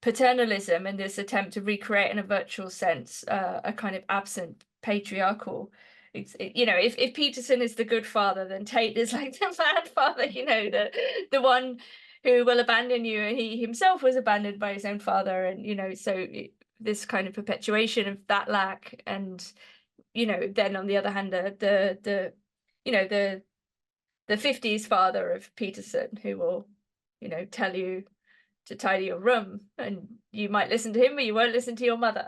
paternalism and this attempt to recreate in a virtual sense a kind of absent patriarchal. You know, if Peterson is the good father, then Tate is like the bad father, you know, the one who will abandon you, and he himself was abandoned by his own father. And, you know, so this kind of perpetuation of that lack. And, you know, then on the other hand, the you know, the 50s father of Peterson, who will, you know, tell you to tidy your room, and you might listen to him, but you won't listen to your mother,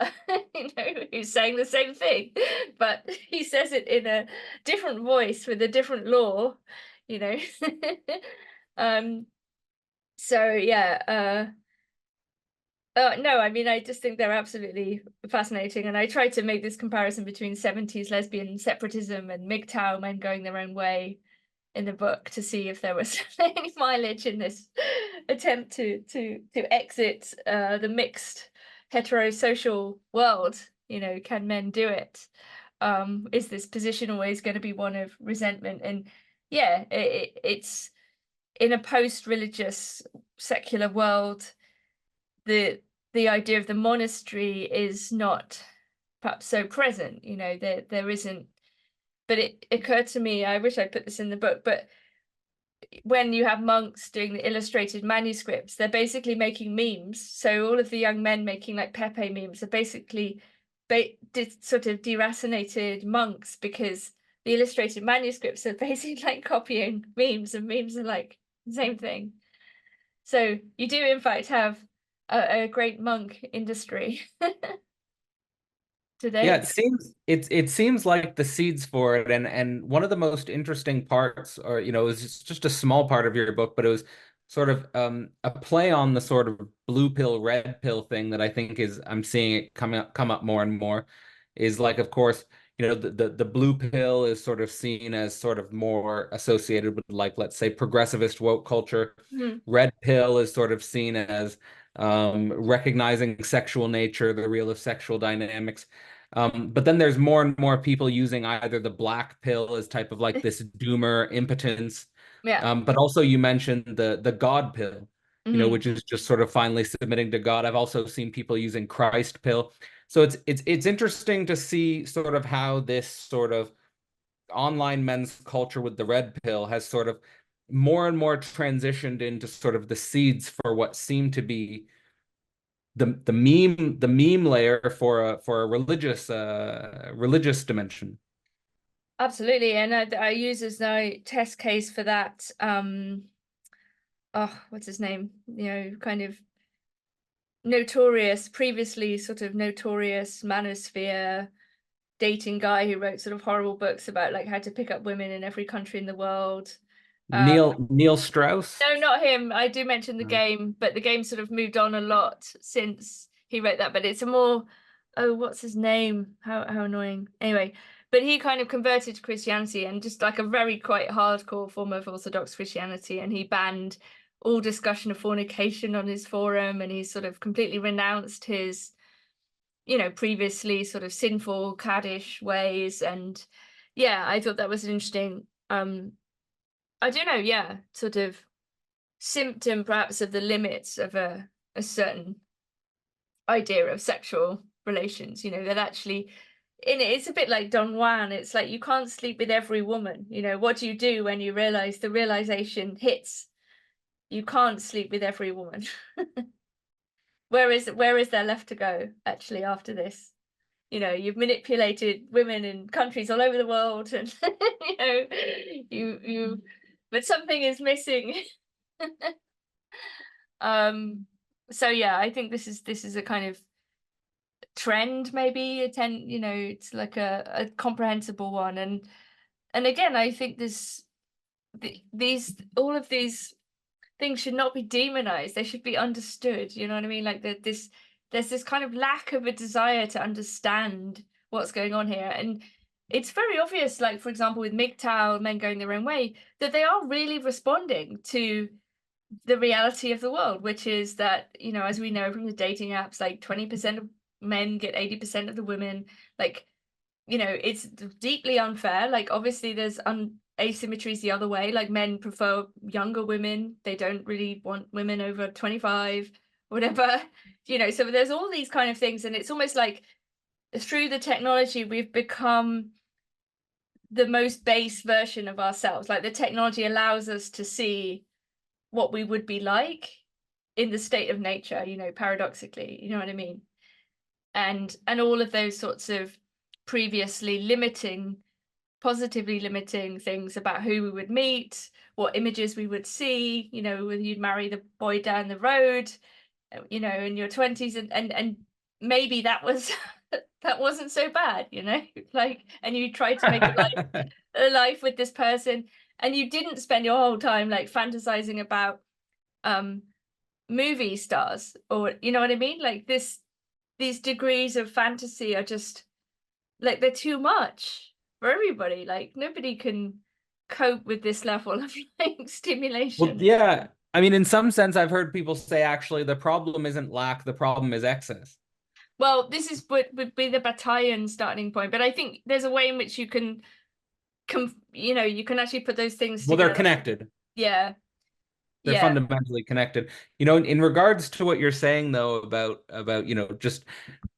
you know, who's saying the same thing, but he says it in a different voice with a different law, you know. um so yeah, no, I mean, I just think they're absolutely fascinating, and I tried to make this comparison between 70s lesbian separatism and MGTOW men going their own way in the book, to see if there was any mileage in this attempt to exit the mixed heterosocial world. You know, can men do it? Is this position always going to be one of resentment? And yeah, it's in a post-religious secular world, the idea of the monastery is not perhaps so present. You know, there isn't. But it occurred to me, I wish I put this in the book, but when you have monks doing the illustrated manuscripts, they're basically making memes. So all of the young men making like Pepe memes are basically sort of deracinated monks, because the illustrated manuscripts are basically like copying memes, and memes are like the same thing. So you do in fact have a great monk industry today. Yeah, it seems like the seeds for it, and one of the most interesting parts, or it was just a small part of your book, but it was sort of a play on the sort of blue pill, red pill thing that I think I'm seeing it come up more and more, is like, of course, the blue pill is sort of seen as sort of more associated with, like, let's say, progressivist woke culture. Mm. Red pill is sort of seen as recognizing sexual nature, the real of sexual dynamics. But then there's more and more people using either the black pill as type of like this doomer impotence. Yeah. But also you mentioned the God pill, Mm. which is just sort of finally submitting to God. I've also seen people using Christ pill. So it's interesting to see sort of how this sort of online men's culture with the red pill has sort of more and more transitioned into sort of the seeds for what seem to be the meme layer for a religious dimension. Absolutely, and I use as no test case for that. Oh, what's his name? Kind of previously sort of notorious manosphere dating guy who wrote sort of horrible books about like how to pick up women in every country in the world. Neil Strauss. No, not him. I do mention the No. game, but the game sort of moved on a lot since he wrote that. But it's a more, oh, what's his name? How annoying. Anyway, but he kind of converted to Christianity, and just like a very quite hardcore form of Orthodox Christianity, and he banned all discussion of fornication on his forum, and he sort of completely renounced his, previously sort of sinful caddish ways. And yeah, I thought that was an interesting, I don't know, yeah, sort of symptom perhaps of the limits of a certain idea of sexual relations, that actually in it, it's a bit like Don Juan. It's like you can't sleep with every woman. What do you do when you realize the realization hits? You can't sleep with every woman. Where is there left to go actually after this? You've manipulated women in countries all over the world, and you but something is missing. So yeah, I think this is a kind of trend, maybe it's like a comprehensible one. And again, I think these all of these things should not be demonized. They should be understood. You know what I mean? Like there's this kind of lack of a desire to understand what's going on here. And it's very obvious, like, for example, with MGTOW, men going their own way, that they are really responding to the reality of the world, which is that, as we know from the dating apps, like 20% of men get 80% of the women. Like, it's deeply unfair. Like, obviously there's asymmetries the other way. Like, men prefer younger women. They don't really want women over 25, whatever. So there's all these kind of things, and it's almost like through the technology we've become the most base version of ourselves. Like, the technology allows us to see what we would be like in the state of nature, paradoxically, you know what I mean? And all of those sorts of previously positively limiting things about who we would meet, what images we would see, whether you'd marry the boy down the road, in your 20s, and maybe that was that wasn't so bad, like, and you tried to make a life with this person, and you didn't spend your whole time like fantasizing about movie stars, or you know what I mean? Like, these degrees of fantasy are just like, they're too much for everybody. Like, nobody can cope with this level of like stimulation. Well, yeah. I mean, in some sense, I've heard people say actually the problem isn't lack, the problem is excess. Well, this is what would be the battalion starting point, but I think there's a way in which you can you can actually put those things Well, together. they're connected. Yeah. They're fundamentally connected. In regards to what you're saying though about just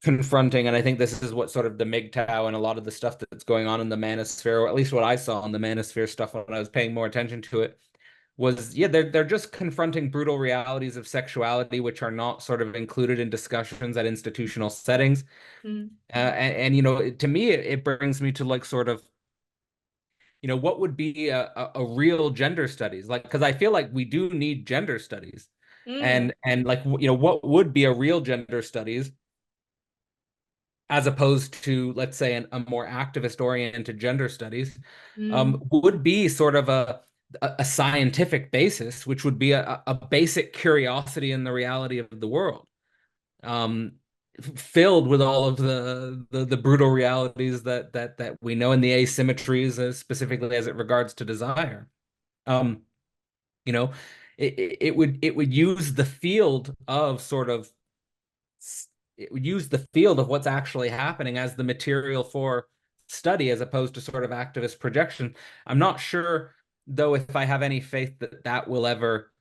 confronting, and I think this is what sort of the MGTOW and a lot of the stuff that's going on in the manosphere, or at least what I saw in the manosphere stuff when I was paying more attention to it, was, yeah, they're just confronting brutal realities of sexuality, which are not sort of included in discussions at institutional settings. And you know, to me, it brings me to like sort of, you know, what would be a real gender studies? Like, because I feel like we do need gender studies. And like, you know, what would be a real gender studies as opposed to, let's say, a more activist oriented gender studies, would be sort of a scientific basis, which would be a basic curiosity in the reality of the world, filled with all of the brutal realities that we know, and the asymmetries, specifically as it regards to desire. You know, it would use the field of sort of it would use the field of what's actually happening as the material for study, as opposed to sort of activist projection. I'm not sure, though, if I have any faith that that will ever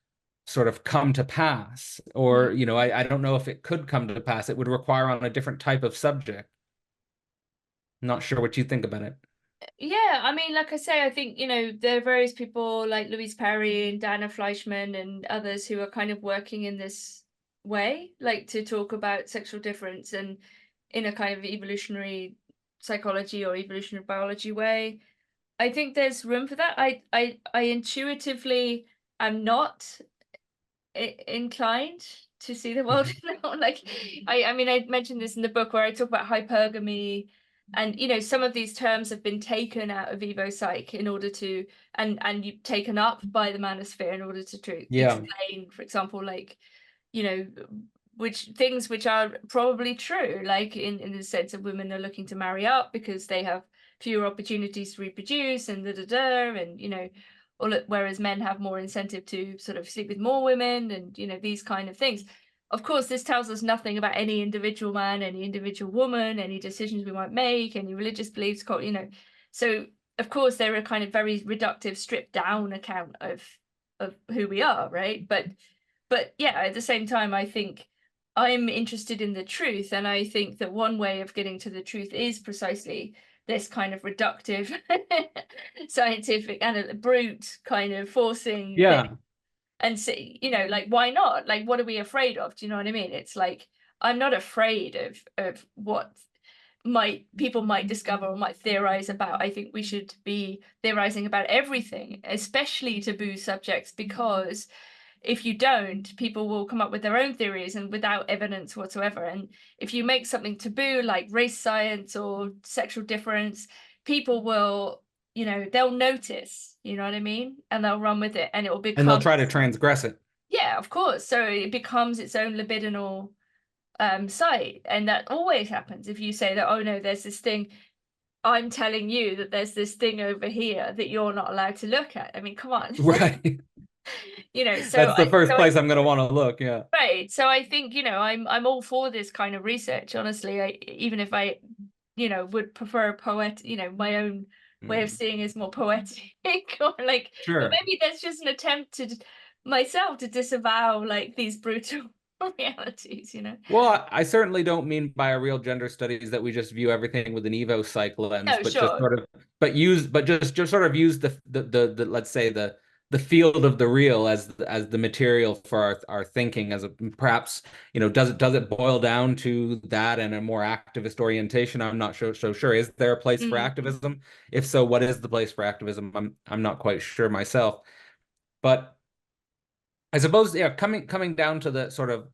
sort of come to pass, or, you know, I don't know if it could come to pass. It would require on a different type of subject. I'm not sure what you think about it. Yeah, I mean, like I say, I think, you know, there are various people like Louise Perry and Dana Fleischman and others who are kind of working in this way, like to talk about sexual difference and in a kind of evolutionary psychology or evolutionary biology way. I think there's room for that. I intuitively am not inclined to see the world like I mean, I mentioned this in the book where I talk about hypergamy, and you know, some of these terms have been taken out of Evo Psych in order to and you taken up by the manosphere in order to explain, for example, like, you know, which things which are probably true, like in the sense of women are looking to marry up because they have fewer opportunities to reproduce and and you know, whereas men have more incentive to sort of sleep with more women and, you know, these kind of things. Of course, this tells us nothing about any individual man, any individual woman, any decisions we might make, any religious beliefs, you know. So of course they're a kind of very reductive, stripped down account of who we are, right? But yeah, at the same time, I think I'm interested in the truth, and I think that one way of getting to the truth is precisely this kind of reductive scientific and a brute kind of forcing thing. And see, you know, like, why not? Like, what are we afraid of? Do you know what I mean? It's like, I'm not afraid of what people might discover or might theorize about. I think we should be theorizing about everything, especially taboo subjects, because if you don't, people will come up with their own theories and without evidence whatsoever. And if you make something taboo, like race science or sexual difference, people will, you know, they'll notice, you know what I mean? And they'll run with it, and it will become, and they'll try to transgress it. Yeah, of course. So it becomes its own libidinal site. And that always happens if you say that, oh no, there's this thing. I'm telling you that there's this thing over here that you're not allowed to look at. I mean, come on. Right. You know, so that's the first place I'm going to want to look. Yeah. Right. So I think, you know, I'm all for this kind of research, honestly. Even if I, you know, would prefer a poet, you know, my own way of seeing is more poetic or like, but maybe that's just an attempt to myself to disavow like these brutal realities, you know. Well, I certainly don't mean by a real gender studies that we just view everything with an Evo Psych lens, No, but sure. just sort of, just sort of use the let's say the field of the real as the material for our thinking, as a perhaps, you know, does it boil down to that and a more activist orientation? I'm not so sure. Is there a place for activism? If so, what is the place for activism? I'm not quite sure myself, but I suppose, yeah, coming down to the sort of,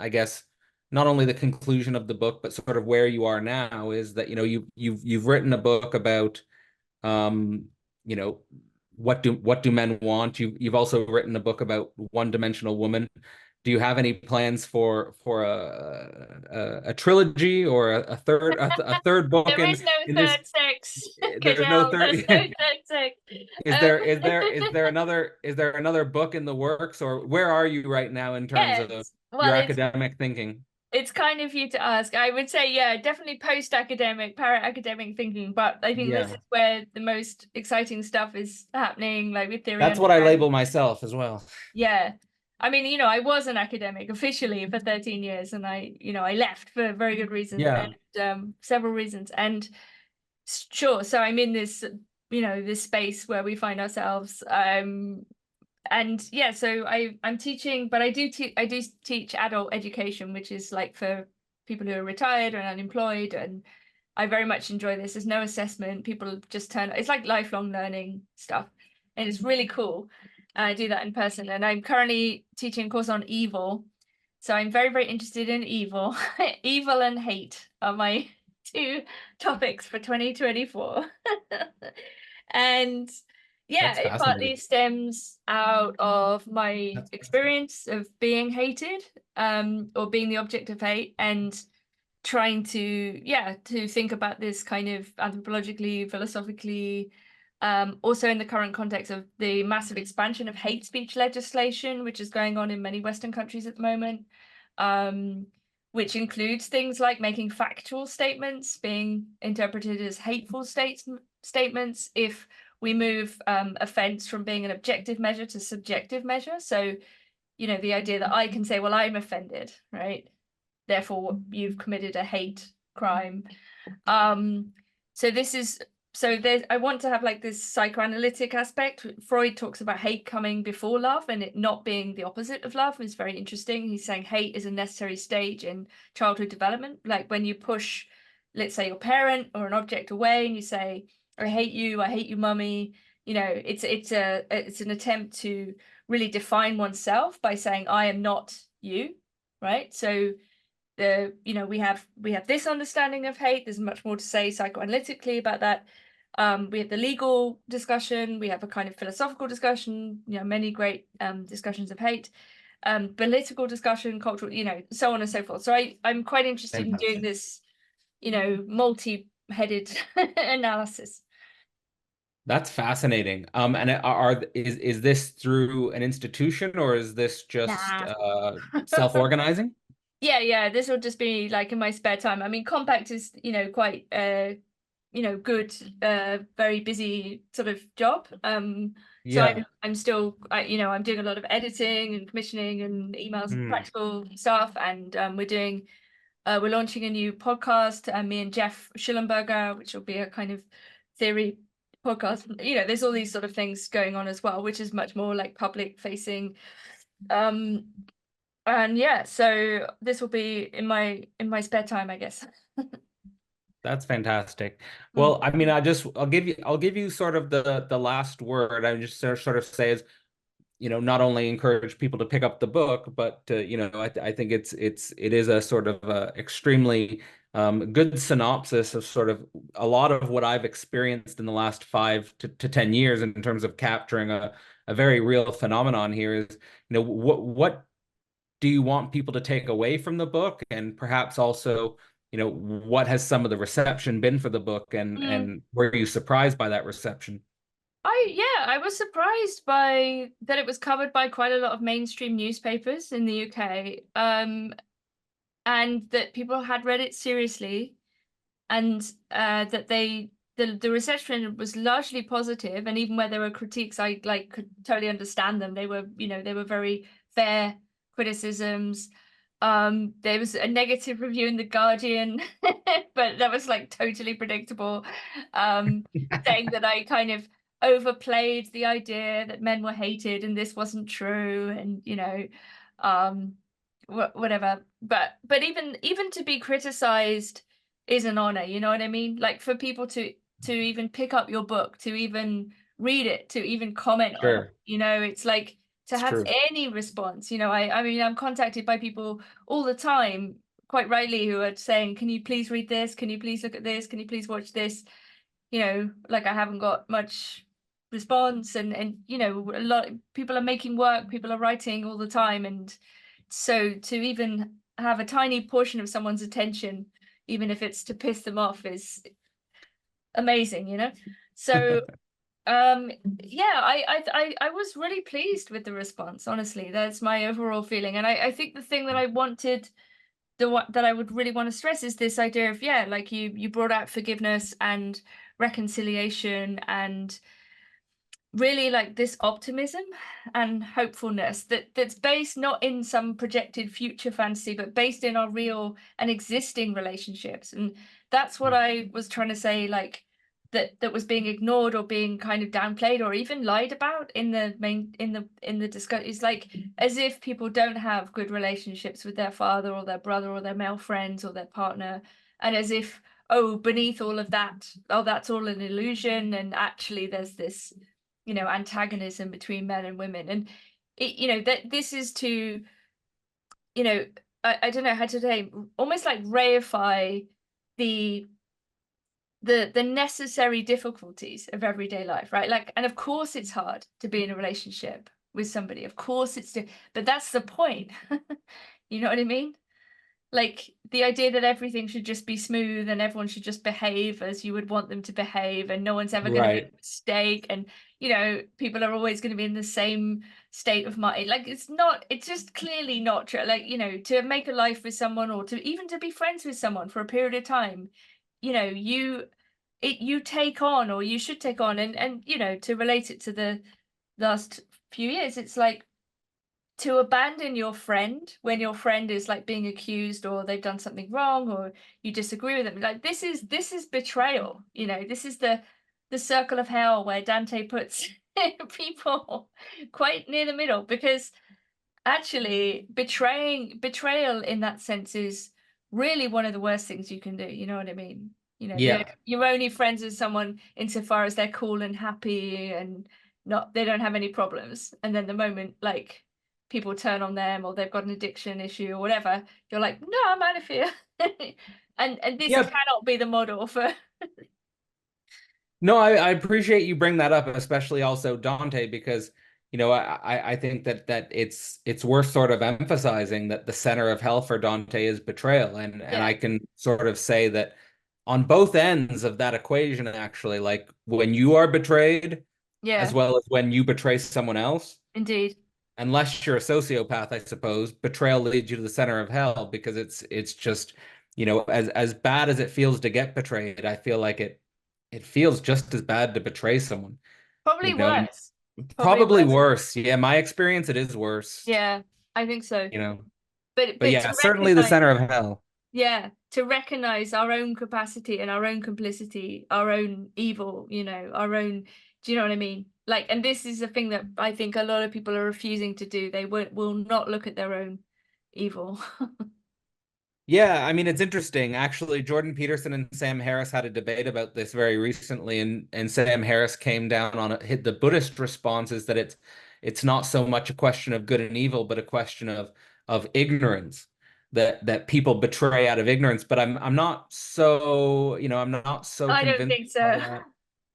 I guess, not only the conclusion of the book, but sort of where you are now, is that, you know, you've written a book about, you know, what do men want? You've also written a book about one-dimensional woman. Do you have any plans for a trilogy or a third book? There is no third sex. There's no third. There's no third sex. Is there another book in the works, or where are you right now in terms of your academic thinking? It's kind of you to ask. I would say, yeah, definitely post-academic, para-academic thinking, but I think this is where the most exciting stuff is happening, like with theory. That's what I label myself as well. Yeah. I mean, you know, I was an academic officially for 13 years, and I left for very good reasons, and several reasons. And sure, so I'm in this, you know, this space where we find ourselves, and yeah, so I'm teaching, but I do teach adult education, which is like for people who are retired and unemployed, and I very much enjoy this. There's no assessment. People just turn, it's like lifelong learning stuff, and it's really cool. I do that in person, and I'm currently teaching a course on evil. So I'm very, very interested in evil. Evil and hate are my two topics for 2024. And yeah, That's it partly fascinating. stems out of my That's experience of being hated, or being the object of hate, and trying to think about this kind of anthropologically, philosophically, also in the current context of the massive expansion of hate speech legislation, which is going on in many Western countries at the moment, which includes things like making factual statements being interpreted as hateful statements if we move offense from being an objective measure to subjective measure. So, the idea that I can say, well, I'm offended, right? Therefore you've committed a hate crime. So this is, I want to have like this psychoanalytic aspect. Freud talks about hate coming before love and it not being the opposite of love. Is very interesting. He's saying hate is a necessary stage in childhood development. Like when you push, let's say, your parent or an object away and you say, I hate you, mummy, it's an attempt to really define oneself by saying I am not you, right? So we have this understanding of hate. There's much more to say psychoanalytically about that. We have the legal discussion, we have a kind of philosophical discussion, many great discussions of hate, political discussion, cultural, so on and so forth. So I'm quite interested in doing this, multi-headed analysis. That's fascinating. And is this through an institution or is this just Nah. self-organizing? Yeah, this will just be like in my spare time. I mean, Compact is, quite good, very busy sort of job. So Yeah. I'm still, I'm doing a lot of editing and commissioning and emails and practical stuff. And we're launching a new podcast, me and Jeff Schillenberger, which will be a kind of theory podcast. There's all these sort of things going on as well, which is much more like public facing. And yeah, so this will be in my spare time, I guess. That's fantastic. Well, I mean, I'll give you sort of the last word. I just sort of say is, not only encourage people to pick up the book, but I think it is a sort of extremely good synopsis of sort of a lot of what I've experienced in the last 5 to 10 years in terms of capturing a very real phenomenon here is, what do you want people to take away from the book, and perhaps also, what has some of the reception been for the book, and were you surprised by that reception? I was surprised by that it was covered by quite a lot of mainstream newspapers in the UK, and that people had read it seriously, and that the reception was largely positive, and even where there were critiques, I could totally understand them. They were very fair criticisms. There was a negative review in the Guardian, but that was like totally predictable, saying that I kind of overplayed the idea that men were hated and this wasn't true, and whatever. But even to be criticized is an honor, you know what I mean? Like for people to even pick up your book, to even read it, to even comment on it, it's like to It's have true. any response. I mean, I'm contacted by people all the time, quite rightly, who are saying, can you please read this? Can you please look at this? Can you please watch this? Like I haven't got much response, and a lot of people are making work, people are writing all the time, and so to even have a tiny portion of someone's attention, even if it's to piss them off, is amazing. So yeah, I was really pleased with the response, honestly. That's my overall feeling. And I think the thing that I wanted, that I would really want to stress, is this idea of, like you brought out forgiveness and reconciliation, and really like this optimism and hopefulness that's based not in some projected future fantasy, but based in our real and existing relationships. And that's what I was trying to say, like that was being ignored or being kind of downplayed or even lied about in the main in the discussion. It's like as if people don't have good relationships with their father or their brother or their male friends or their partner, and as if, oh, beneath all of that, oh, that's all an illusion, and actually there's this, you know, antagonism between men and women. And it, you know, that this is to, you know, I don't know how to say, almost like reify the the necessary difficulties of everyday life, right? Like, and of course it's hard to be in a relationship with somebody, of course but that's the point. You know what I mean? Like the idea that everything should just be smooth and everyone should just behave as you would want them to behave, and no one's ever going to make a mistake, and you know, people are always going to be in the same state of mind. Like it's not, it's just clearly not true. Like, you know, to make a life with someone or to even to be friends with someone for a period of time, you know, you take on, or you should take on, and you know, to relate it to the last few years, it's like to abandon your friend when your friend is like being accused or they've done something wrong or you disagree with them. Like this is betrayal. You know, this is the circle of hell where Dante puts people quite near the middle, because actually betrayal in that sense is really one of the worst things you can do. You know what I mean? You know, Yeah. you're only friends with someone insofar as they're cool and happy and not, they don't have any problems. And then the moment like people turn on them or they've got an addiction issue or whatever, you're like, no, I'm out of here. And this Yep. cannot be the model for. No, I appreciate you bring that up, especially also Dante, because you know I think that it's worth sort of emphasizing that the center of hell for Dante is betrayal, and Yeah, I can sort of say that on both ends of that equation, actually, like when you are betrayed, as yeah, well as when you betray someone else, indeed. unless you're a sociopath, I suppose, betrayal leads you to the center of hell because it's just, you know, as bad as it feels to get betrayed, I feel like it feels just as bad to betray someone, Probably you know, worse. Probably probably worse. worse. Yeah, my experience, it is worse, Yeah, I think so. you know, but But to yeah, certainly the recognize, center of hell. yeah, to recognize our own capacity and our own complicity, our own evil, you know, our own, do you know what I mean? Like, and this is the thing that I think a lot of people are refusing to do. They will not look at their own evil. Yeah, I mean it's interesting. Actually, Jordan Peterson and Sam Harris had a debate about this very recently, and Sam Harris came down on it. Hit the Buddhist response is that it's not so much a question of good and evil, but a question of ignorance that people betray out of ignorance. But I'm not so, you know, I'm not so I don't convinced think by so. that.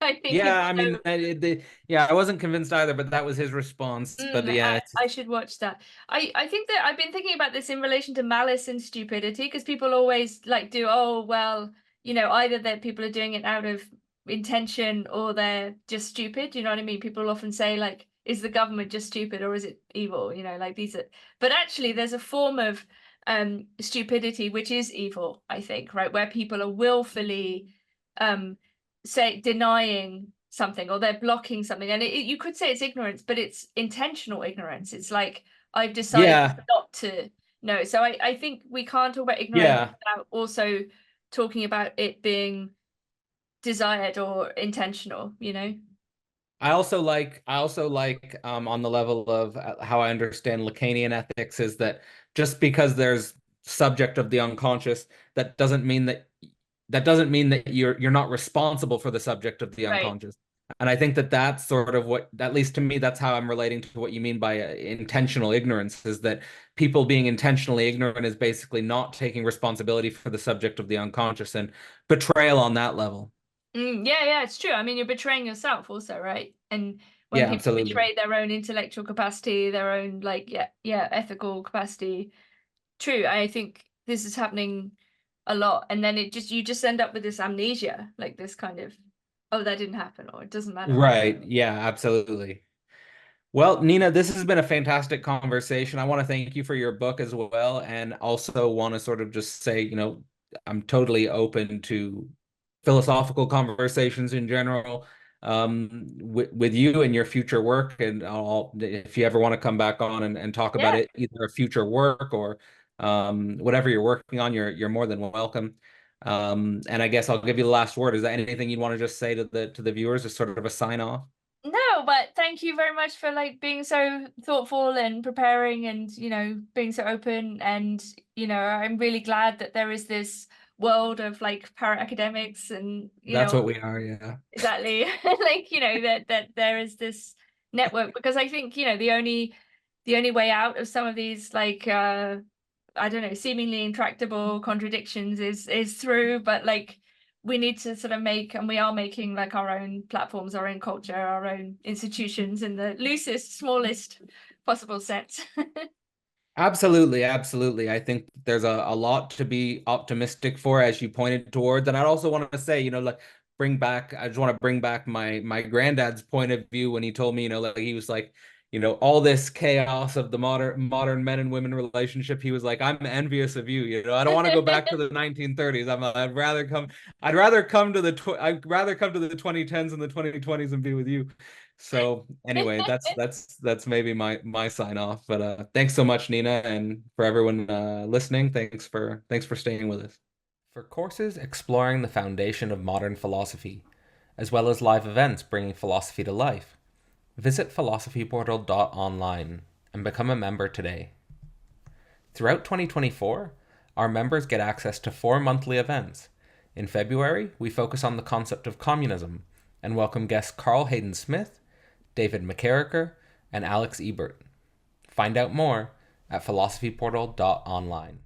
I think Yeah, people I mean, don't. yeah, I wasn't convinced either, but that was his response. But yeah, I should watch that. I think that I've been thinking about this in relation to malice and stupidity, because people always like do, oh, well, you know, either that people are doing it out of intention or they're just stupid. You know what I mean? People often say, like, is the government just stupid or is it evil? You know, like these are, but actually there's a form of stupidity which is evil, I think, right? Where people are willfully um say denying something or they're blocking something, and you could say it's ignorance, but it's intentional ignorance. It's like I've decided yeah, not to know. So I think we can't talk about ignorance yeah. without also talking about it being desired or intentional, you know. I also like on the level of how I understand Lacanian ethics is that just because there's subject of the unconscious, that doesn't mean that you're not responsible for the subject of the Right. unconscious. And I think that that's sort of what, at least to me, that's how I'm relating to what you mean by intentional ignorance, is that people being intentionally ignorant is basically not taking responsibility for the subject of the unconscious, and betrayal on that level. Yeah, yeah, it's true. I mean, you're betraying yourself also, right? And when Yeah, people absolutely. betray their own intellectual capacity, their own like, yeah, ethical capacity, true. I think this is happening a lot, and then you just end up with this amnesia, like this kind of, oh, that didn't happen, or it doesn't matter, or Right. Yeah, absolutely. Well, Nina, this has been a fantastic conversation. I want to thank you for your book as well, and also want to sort of just say, you know, I'm totally open to philosophical conversations in general, with you and your future work. And if you ever want to come back on and talk about yeah, it, either a future work or whatever you're working on, you're more than welcome. And I guess I'll give you the last word. Is there anything you'd want to just say to the viewers as sort of a sign off? No, but thank you very much for like being so thoughtful and preparing and, being so open. And, I'm really glad that there is this world of like para academics and, That's what we are, yeah. exactly. Like, that there is this network, because I think, the only way out of some of these like I don't know, seemingly intractable contradictions is through, but like we need to sort of make, and we are making like our own platforms, our own culture, our own institutions in the loosest, smallest possible sense. Absolutely, absolutely. I think there's a lot to be optimistic for, as you pointed towards. And I'd also want to say, like I just want to bring back my granddad's point of view when he told me, like he was like, all this chaos of the modern men and women relationship. He was like, I'm envious of you. I don't want to go back to the 1930s. I'd rather come to the 2010s and the 2020s and be with you. So anyway, that's maybe my sign off. But thanks so much, Nina, and for everyone listening. Thanks for staying with us. For courses exploring the foundation of modern philosophy, as well as live events bringing philosophy to life, visit philosophyportal.online and become a member today. Throughout 2024, our members get access to 4 monthly events. In February, we focus on the concept of communism and welcome guests Carl Hayden Smith, David McCarricker, and Alex Ebert. Find out more at philosophyportal.online.